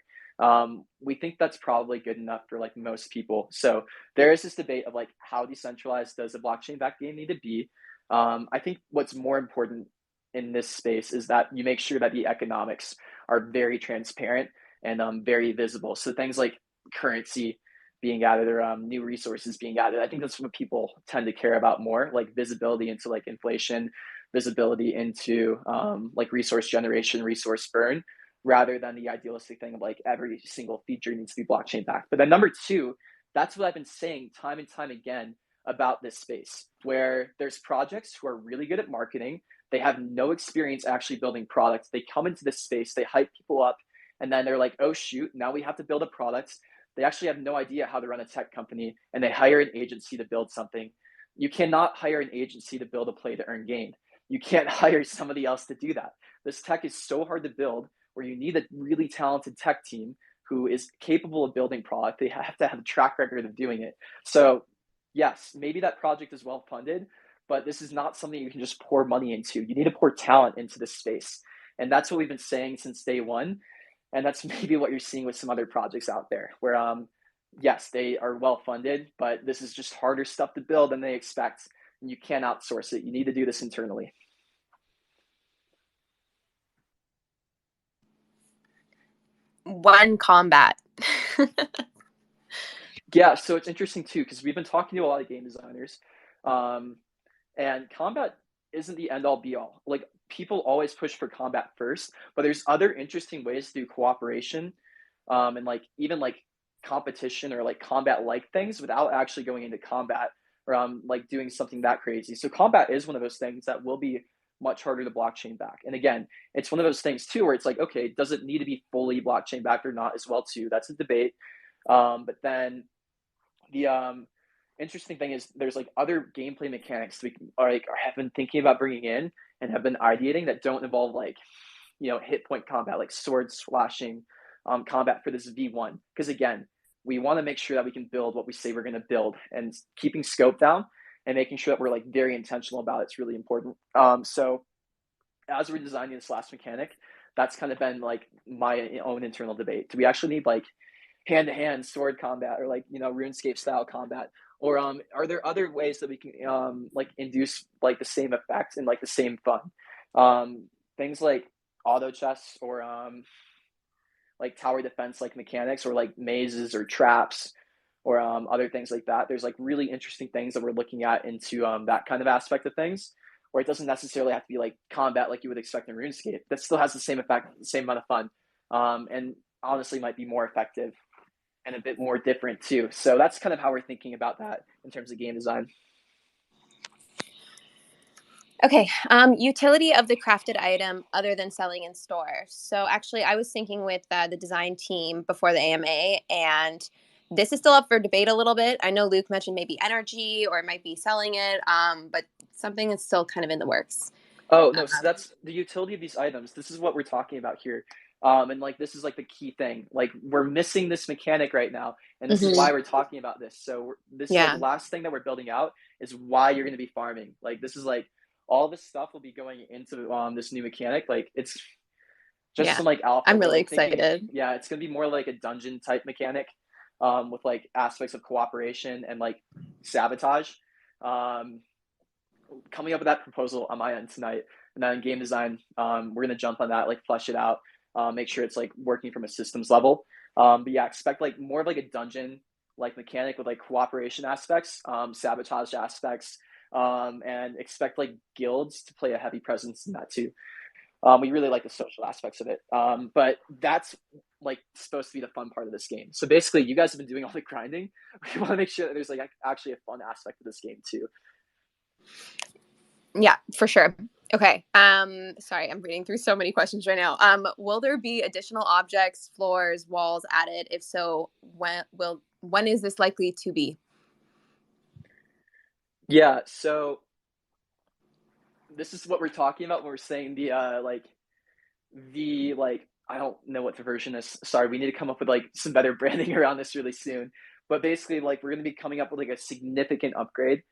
We think that's probably good enough for like most people. So there is this debate of like how decentralized does a blockchain backed game need to be? I think what's more important in this space is that you make sure that the economics are very transparent and very visible. So things like currency being added or new resources being added, I think that's what people tend to care about more, like visibility into like inflation, visibility into like resource generation, resource burn, rather than the idealistic thing of like every single feature needs to be blockchain backed. But then number two, that's what I've been saying time and time again about this space, where there's projects who are really good at marketing. They have no experience actually building products. They come into this space, they hype people up, and then they're like, oh shoot, now we have to build a product. They actually have no idea how to run a tech company, and they hire an agency to build something. You cannot hire an agency to build a play to earn game. You can't hire somebody else to do that. This tech is so hard to build, where you need a really talented tech team who is capable of building product. They have to have a track record of doing it. So yes, maybe that project is well funded, but this is not something you can just pour money into. You need to pour talent into this space. And that's what we've been saying since day one. And that's maybe what you're seeing with some other projects out there where, yes, they are well funded, but this is just harder stuff to build than they expect. And you can't outsource it. You need to do this internally. One combat. Yeah, so it's interesting too, because we've been talking to a lot of game designers, and combat isn't the end all be all. Like, people always push for combat first, but there's other interesting ways to do cooperation, and like even like competition or like combat like things without actually going into combat. or like doing something that crazy. So combat is one of those things that will be much harder to blockchain back. And again, it's one of those things too where it's like, okay, does it need to be fully blockchain backed or not as well too? That's a debate. But then the interesting thing is there's like other gameplay mechanics we are like have been thinking about bringing in and have been ideating that don't involve like hit point combat, like sword slashing combat for this V1. Because again, we want to make sure that we can build what we say we're going to build, and keeping scope down and making sure that we're like very intentional about it's really important. So as we're designing this last mechanic, that's kind of been like my own internal debate. Do we actually need like hand-to-hand sword combat or like RuneScape style combat, or are there other ways that we can like induce like the same effect and like the same fun? Things like auto chests or like tower defense like mechanics, or like mazes or traps, or other things like that. There's like really interesting things that we're looking at into that kind of aspect of things, where it doesn't necessarily have to be like combat like you would expect in RuneScape. That still has the same effect, the same amount of fun, and honestly might be more effective and a bit more different too. So that's kind of how we're thinking about that in terms of game design. Okay, utility of the crafted item other than selling in store. So actually, I was thinking with the design team before the AMA, and this is still up for debate a little bit. I know Luke mentioned maybe energy, or it might be selling it, but something is still kind of in the works. Oh no, so that's the utility of these items. This is what we're talking about here. And like this is like the key thing. Like we're missing this mechanic right now, and this is why we're talking about this. So this like last thing that we're building out is why you're going to be farming. Like this is like all this stuff will be going into this new mechanic. Like it's just some like alpha. I'm really like, excited. It's going to be more like a dungeon type mechanic, with like aspects of cooperation and like sabotage. Coming up with that proposal on my end tonight, and then in game design, we're going to jump on that, like flesh it out, make sure it's like working from a systems level. But yeah, expect like more of like a dungeon like mechanic with like cooperation aspects, sabotage aspects, and expect like guilds to play a heavy presence in that too. We really like the social aspects of it, but that's like supposed to be the fun part of this game. So basically, you guys have been doing all the grinding. We want to make sure that there's like actually a fun aspect of this game too. Yeah, for sure. Okay. Sorry, I'm reading through so many questions right now. Will there be additional objects, floors, walls added? If so, when is this likely to be? Yeah, so this is what we're talking about when we're saying the I don't know what the version is. Sorry, we need to come up with like some better branding around this really soon. But basically, like we're going to be coming up with like a significant upgrade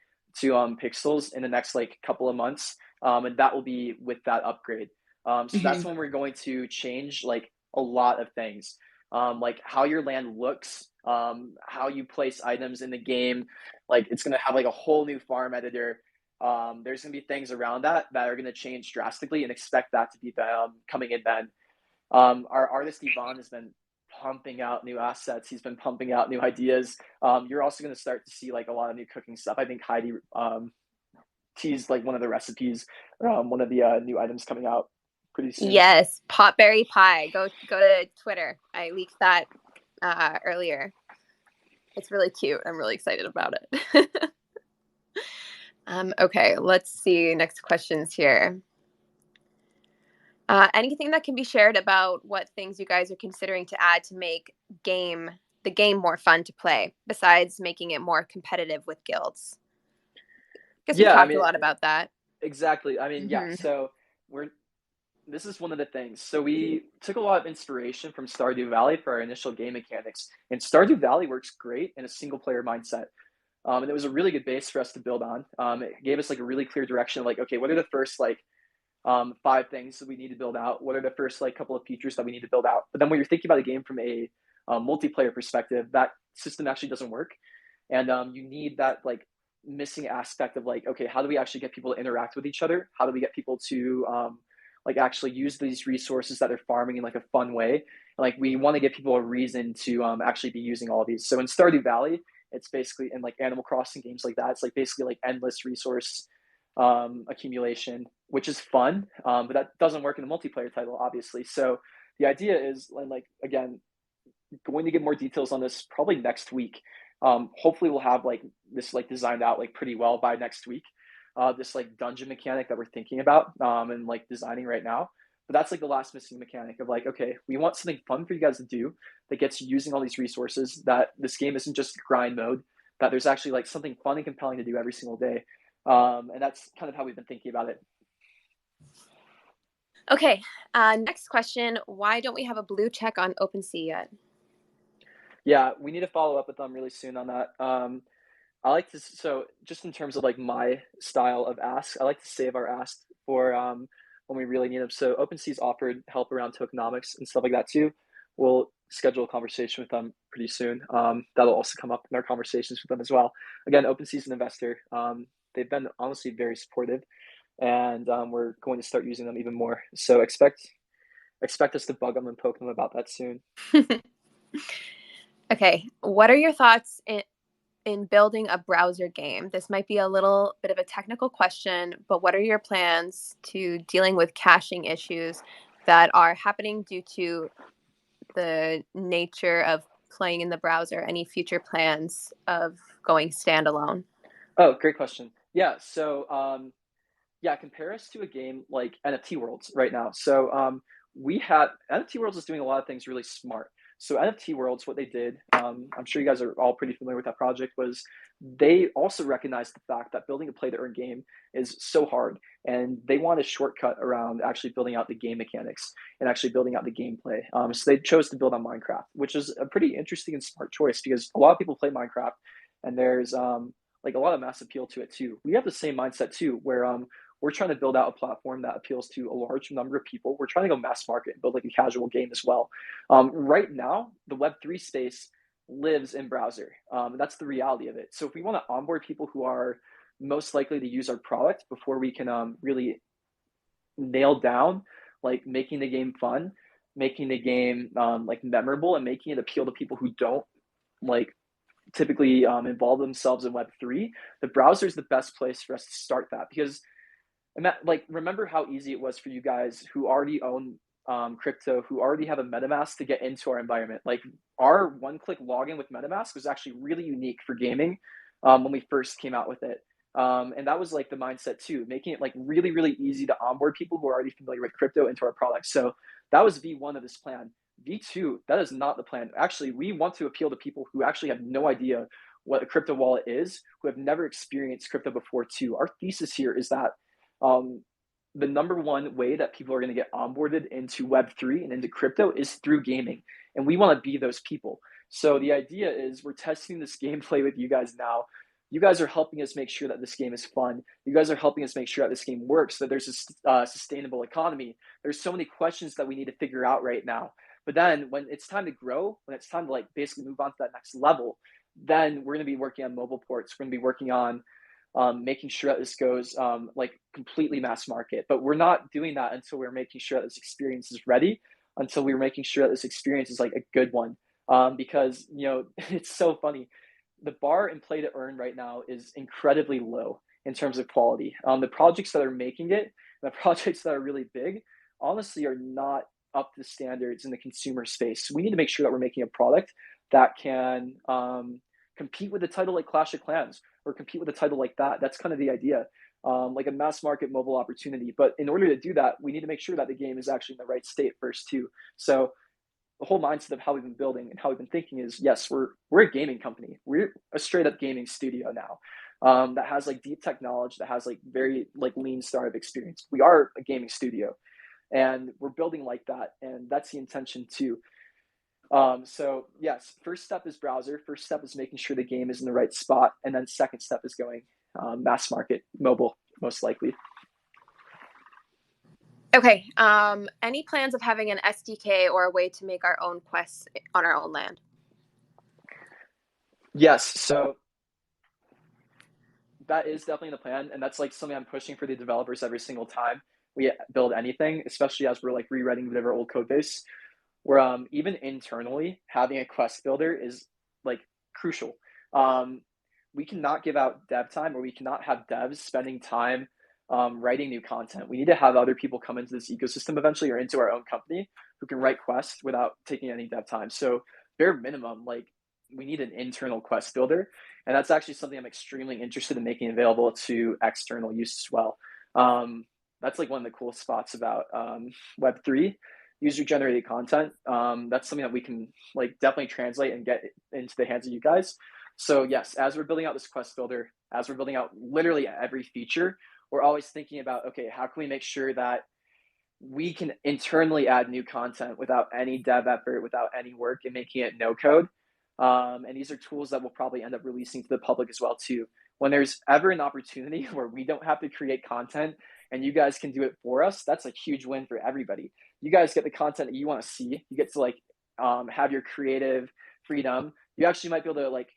to pixels in the next like couple of months, and that will be with that upgrade. So that's when we're going to change like a lot of things, like how your land looks, how you place items in the game. Like it's going to have like a whole new farm editor. There's going to be things around that are going to change drastically, and expect that to be coming in then. Our artist Yvonne has been pumping out new assets. He's been pumping out new ideas. You're also going to start to see like a lot of new cooking stuff. I think Heidi teased like one of the recipes, one of the new items coming out pretty soon. Yes, potberry pie. Go to Twitter. I leaked that earlier. It's really cute. I'm really excited about it. Okay, let's see. Next questions here. Anything that can be shared about what things you guys are considering to add to make the game more fun to play, besides making it more competitive with guilds? Guess we talked a lot about that. Exactly. I mean, so this is one of the things. So we took a lot of inspiration from Stardew Valley for our initial game mechanics, and Stardew Valley works great in a single player mindset. And it was a really good base for us to build on. It gave us like a really clear direction of like, okay, what are the first like 5 things that we need to build out? What are the first like couple of features that we need to build out? But then when you're thinking about a game from a multiplayer perspective, that system actually doesn't work, and you need that like missing aspect of like, okay, how do we actually get people to interact with each other? How do we get people to like actually use these resources that they're farming in like a fun way? Like we want to give people a reason to actually be using all of these. So in Stardew Valley, it's basically, in like Animal Crossing games like that, it's like basically like endless resource accumulation, which is fun, but that doesn't work in a multiplayer title, obviously. So the idea is, like, again, going to get more details on this probably next week, Hopefully we'll have like this like designed out like pretty well by next week. This like dungeon mechanic that we're thinking about and like designing right now. But that's like the last missing mechanic of like, okay, we want something fun for you guys to do that gets you using all these resources, that this game isn't just grind mode, that there's actually like something fun and compelling to do every single day. And that's kind of how we've been thinking about it. Okay, next question. Why don't we have a blue check on OpenSea yet? Yeah, we need to follow up with them really soon on that. I like to, so just in terms of like my style of ask, I like to save our ask for when we really need them. So OpenSea's offered help around tokenomics and stuff like that too. We'll schedule a conversation with them pretty soon. That'll also come up in our conversations with them as well. Again, OpenSea's an investor. They've been honestly very supportive, and we're going to start using them even more. So expect us to bug them and poke them about that soon. Okay, what are your thoughts in building a browser game? This might be a little bit of a technical question, but what are your plans to dealing with caching issues that are happening due to the nature of playing in the browser? Any future plans of going standalone? Oh, great question. Yeah, so yeah, compare us to a game like NFT Worlds right now. So we have NFT Worlds is doing a lot of things really smart. So NFT Worlds, what they did, I'm sure you guys are all pretty familiar with that project, was they also recognized the fact that building a play to earn game is so hard, and they want a shortcut around actually building out the game mechanics and actually building out the gameplay. So they chose to build on Minecraft, which is a pretty interesting and smart choice because a lot of people play Minecraft, and there's like a lot of mass appeal to it too. We have the same mindset too, where we're trying to build out a platform that appeals to a large number of people. We're trying to go mass market and build like a casual game as well. Right now, the Web3 space lives in browser. That's the reality of it. So if we want to onboard people who are most likely to use our product before we can really nail down like making the game fun, making the game like memorable, and making it appeal to people who don't like typically involve themselves in Web3, the browser is the best place for us to start that because like remember how easy it was for you guys who already own crypto, who already have a MetaMask to get into our environment. Like our one-click login with MetaMask was actually really unique for gaming when we first came out with it. And that was like the mindset too, making it like really, really easy to onboard people who are already familiar with crypto into our product. So that was V1 of this plan. V2, that is not the plan. Actually, we want to appeal to people who actually have no idea what a crypto wallet is, who have never experienced crypto before too. Our thesis here is that the number one way that people are going to get onboarded into Web3 and into crypto is through gaming. And we want to be those people. So the idea is we're testing this gameplay with you guys now. You guys are helping us make sure that this game is fun. You guys are helping us make sure that this game works, that there's a sustainable economy. There's so many questions that we need to figure out right now. But then when it's time to grow, when it's time to like basically move on to that next level, then we're going to be working on mobile ports. We're going to be working on making sure that this goes like completely mass market. But we're not doing that until we're making sure that this experience is ready, until we're making sure that this experience is like a good one. Because, you know, it's so funny. The bar in play to earn right now is incredibly low in terms of quality. The projects that are making it, the projects that are really big, honestly are not up to standards in the consumer space. So we need to make sure that we're making a product that can compete with a title like Clash of Clans or compete with a title like that. That's kind of the idea, like a mass market mobile opportunity. But in order to do that, we need to make sure that the game is actually in the right state first too. So the whole mindset of how we've been building and how we've been thinking is, yes, we're a gaming company. We're a straight up gaming studio now that has like deep tech knowledge, that has like very like lean startup experience. We are a gaming studio, and we're building like that, and that's the intention too. So yes, first step is browser. First step is making sure the game is in the right spot, and then second step is going mass market mobile, most likely. Okay. Any plans of having an SDK or a way to make our own quests on our own land? Yes. So that is definitely the plan, and that's like something I'm pushing for the developers every single time we build anything, especially as we're like rewriting a bit of our old code base. Where even internally having a quest builder is like crucial. We cannot give out dev time, or we cannot have devs spending time writing new content. We need to have other people come into this ecosystem eventually, or into our own company, who can write quests without taking any dev time. So bare minimum, like we need an internal quest builder, and that's actually something I'm extremely interested in making available to external use as well. That's like one of the cool spots about Web3 user generated content. That's something that we can like definitely translate and get into the hands of you guys. So yes, as we're building out this quest builder, as we're building out literally every feature, we're always thinking about, okay, how can we make sure that we can internally add new content without any dev effort, without any work, and making it no code. And these are tools that we'll probably end up releasing to the public as well too. When there's ever an opportunity where we don't have to create content and you guys can do it for us, that's a huge win for everybody. You guys get the content that you want to see. You get to like have your creative freedom. You actually might be able to like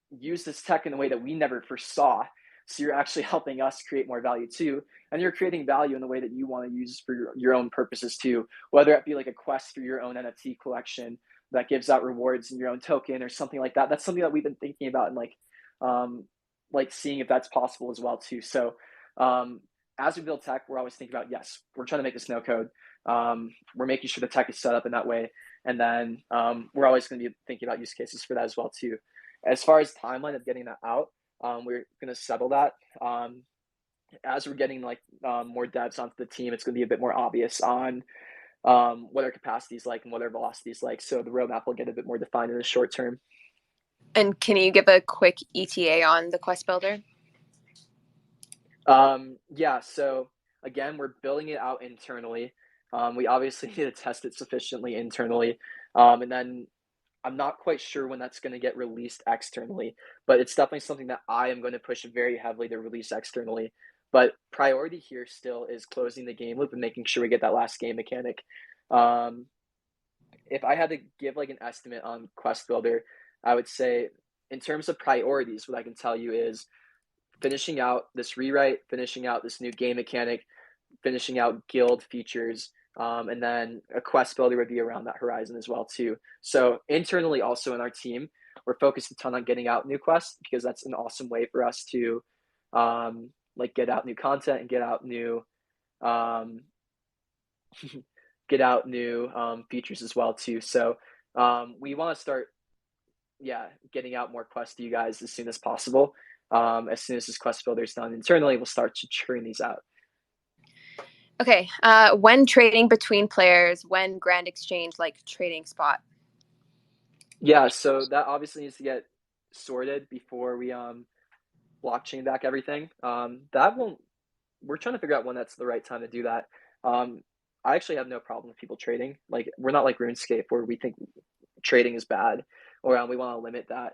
use this tech in a way that we never foresaw. So you're actually helping us create more value too. And you're creating value in the way that you want to use for your own purposes too, whether it be like a quest for your own NFT collection that gives out rewards in your own token or something like that. That's something that we've been thinking about and like seeing if that's possible as well too. So as we build tech, we're always thinking about, yes, we're trying to make this no code. We're making sure the tech is set up in that way. And then we're always going to be thinking about use cases for that as well too. As far as timeline of getting that out, we're going to settle that. As we're getting like more devs onto the team, it's going to be a bit more obvious on what our capacity is like and what our velocity is like. So the roadmap will get a bit more defined in the short term. And can you give a quick ETA on the quest builder? Yeah, so again, we're building it out internally. We obviously need to test it sufficiently internally. And then I'm not quite sure when that's going to get released externally, but it's definitely something that I am going to push very heavily to release externally. But priority here still is closing the game loop and making sure we get that last game mechanic. If I had to give like an estimate on Quest Builder, I would say in terms of priorities, what I can tell you is finishing out this rewrite, finishing out this new game mechanic, finishing out guild features, and then a quest builder would be around that horizon as well too. So internally also in our team, we're focused a ton on getting out new quests because that's an awesome way for us to like get out new content and get out new features as well too. So we want to start getting out more quests to you guys as soon as possible. As soon as this quest builder is done internally, we'll start to churn these out. Okay. When trading between players, when grand exchange, like trading spot? Yeah, so that obviously needs to get sorted before we blockchain back everything. We're trying to figure out when that's the right time to do that. I actually have no problem with people trading. Like we're not like RuneScape where we think trading is bad or we want to limit that.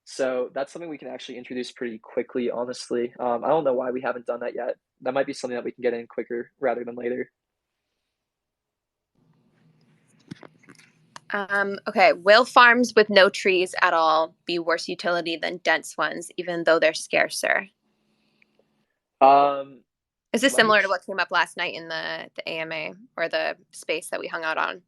So that's something we can actually introduce pretty quickly, honestly. I don't know why we haven't done that yet. That might be something that we can get in quicker rather than later. Okay. Will farms with no trees at all be worse utility than dense ones, even though they're scarcer? Is this similar to what came up last night in the AMA or the space that we hung out on?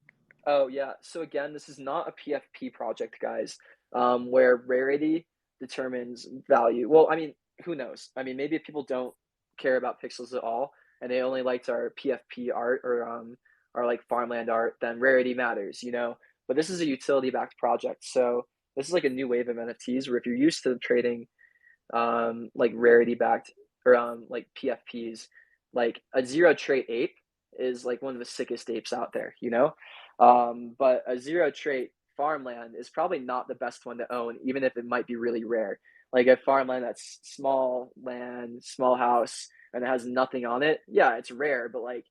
Oh, yeah. So again, this is not a PFP project, guys, where rarity determines value. Well, I mean, who knows? I mean, maybe if people don't care about pixels at all and they only liked our PFP art or like farmland art, then rarity matters, you know? But this is a utility-backed project. So this is like a new wave of NFTs where if you're used to trading like rarity-backed or like PFPs, like a zero trait ape is like one of the sickest apes out there, you know? But a zero trait farmland is probably not the best one to own, even if it might be really rare. Like a farmland that's small land, small house, and it has nothing on it. Yeah, it's rare, but like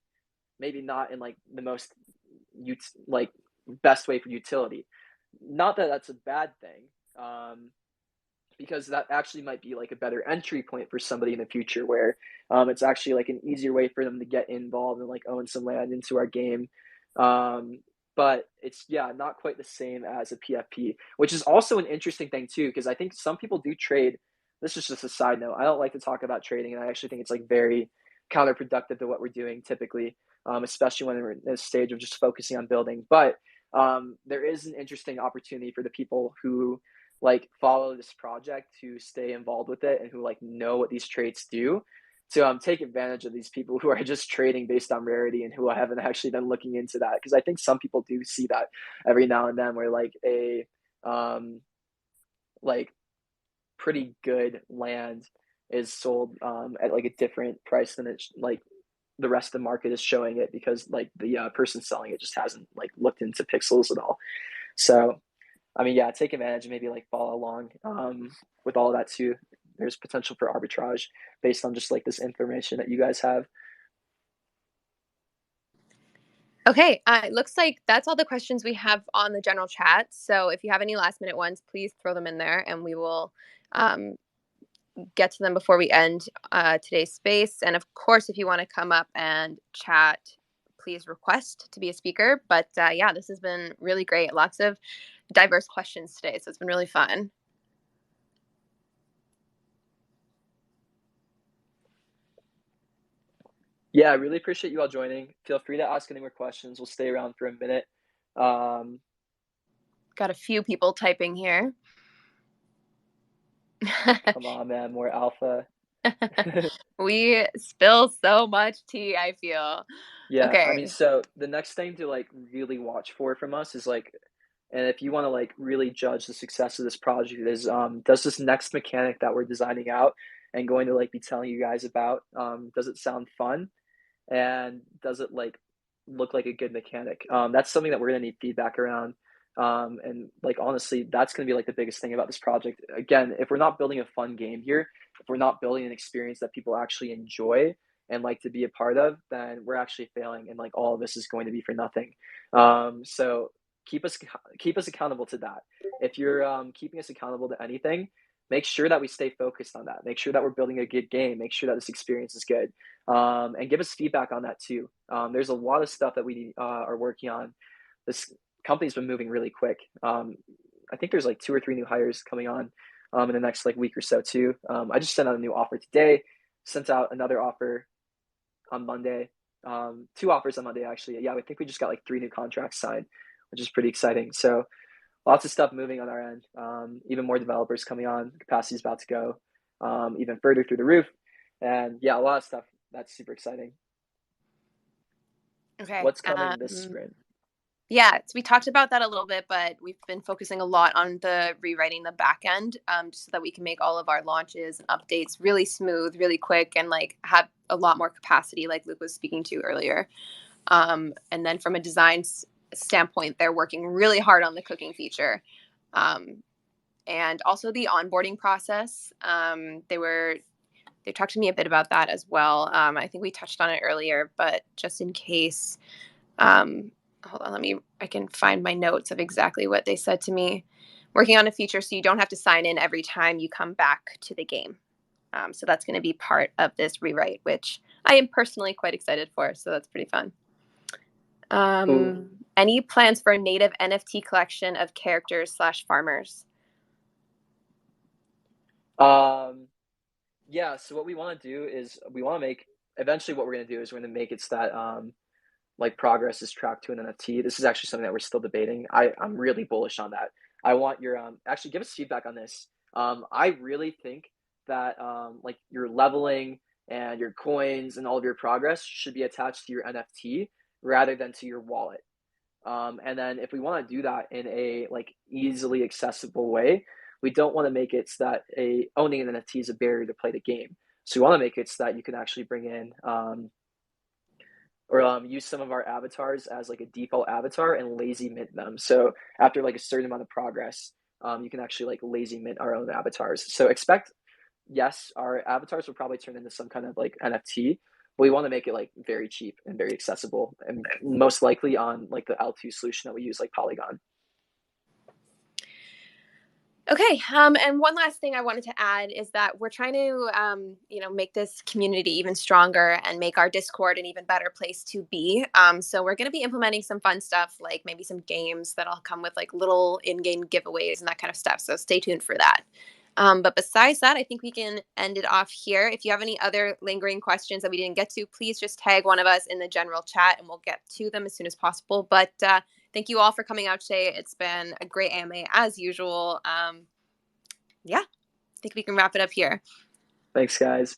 maybe not in like the most like best way for utility. Not that that's a bad thing, because that actually might be like a better entry point for somebody in the future where it's actually like an easier way for them to get involved and like own some land into our game. But it's not quite the same as a PFP, which is also an interesting thing too, because I think some people do trade. This is just a side note. I don't like to talk about trading, and I actually think it's like very counterproductive to what we're doing typically, especially when we're in a stage of just focusing on building. But there is an interesting opportunity for the people who like follow this project, who stay involved with it, and who like know what these traits do, to take advantage of these people who are just trading based on rarity and who haven't actually been looking into that. Because I think some people do see that every now and then, where like a like pretty good land is sold at like a different price than it's like the rest of the market is showing it, because like the person selling it just hasn't like looked into pixels at all. So I mean, yeah, take advantage and maybe like follow along with all of that too. There's potential for arbitrage based on just like this information that you guys have. Okay, it looks like that's all the questions we have on the general chat. So if you have any last minute ones, please throw them in there and we will um, get to them before we end today's space. And of course, if you want to come up and chat, please request to be a speaker. But yeah, this has been really great. Lots of diverse questions today. So it's been really fun. Yeah, I really appreciate you all joining. Feel free to ask any more questions. We'll stay around for a minute. Got a few people typing here. Come on, man, more alpha. We spill so much tea, I feel. Yeah, I mean, Okay. so the next thing to like really watch for from us is like, and if you want to like really judge the success of this project, is does this next mechanic that we're designing out and going to like be telling you guys about, does it sound fun? And does it like look like a good mechanic? That's something that we're gonna need feedback around. And like honestly, that's gonna be like the biggest thing about this project. Again, if we're not building a fun game here, if we're not building an experience that people actually enjoy and like to be a part of, then we're actually failing, and like all of this is going to be for nothing. So keep us accountable to that. If you're keeping us accountable to anything, make sure that we stay focused on that. Make sure that we're building a good game. Make sure that this experience is good, and give us feedback on that too. There's a lot of stuff that we are working on. This company's been moving really quick. I think there's like 2 or 3 new hires coming on in the next like week or so too. I just sent out a new offer today. Sent out another offer on Monday. 2 offers on Monday actually. Yeah, I think we just got like 3 new contracts signed, which is pretty exciting. So lots of stuff moving on our end. Even more developers coming on. Capacity is about to go even further through the roof, and yeah, a lot of stuff that's super exciting. Okay. What's coming this sprint? Yeah, so we talked about that a little bit, but we've been focusing a lot on the rewriting the back end, just so that we can make all of our launches and updates really smooth, really quick, and like have a lot more capacity, like Luke was speaking to earlier. And then from a design standpoint, they're working really hard on the cooking feature, and also the onboarding process. They talked to me a bit about that as well. I think we touched on it earlier, but just in case. Hold on, I can find my notes of exactly what they said to me. Working on a feature so you don't have to sign in every time you come back to the game. So that's going to be part of this rewrite, which I am personally quite excited for. So that's pretty fun. Any plans for a native NFT collection of characters/farmers? Yeah, so what we want to do is we want to make, eventually what we're going to do is we're going to make it so that like progress is tracked to an NFT. This is actually something that we're still debating. I'm really bullish on that. I want your actually give us feedback on this. I really think that like your leveling and your coins and all of your progress should be attached to your NFT rather than to your wallet. And then if we want to do that in a like easily accessible way, we don't want to make it so that owning an NFT is a barrier to play the game. So we want to make it so that you can actually bring in or use some of our avatars as like a default avatar and lazy mint them. So after like a certain amount of progress, you can actually like lazy mint our own avatars. So expect, yes, our avatars will probably turn into some kind of like NFT, but we want to make it like very cheap and very accessible, and most likely on like the L2 solution that we use, like Polygon. Okay, and one last thing I wanted to add is that we're trying to, make this community even stronger and make our Discord an even better place to be. So we're going to be implementing some fun stuff, like maybe some games that'll come with like little in-game giveaways and that kind of stuff. So stay tuned for that. But besides that, I think we can end it off here. If you have any other lingering questions that we didn't get to, please just tag one of us in the general chat and we'll get to them as soon as possible. But thank you all for coming out today. It's been a great AMA as usual. Yeah, I think we can wrap it up here. Thanks, guys.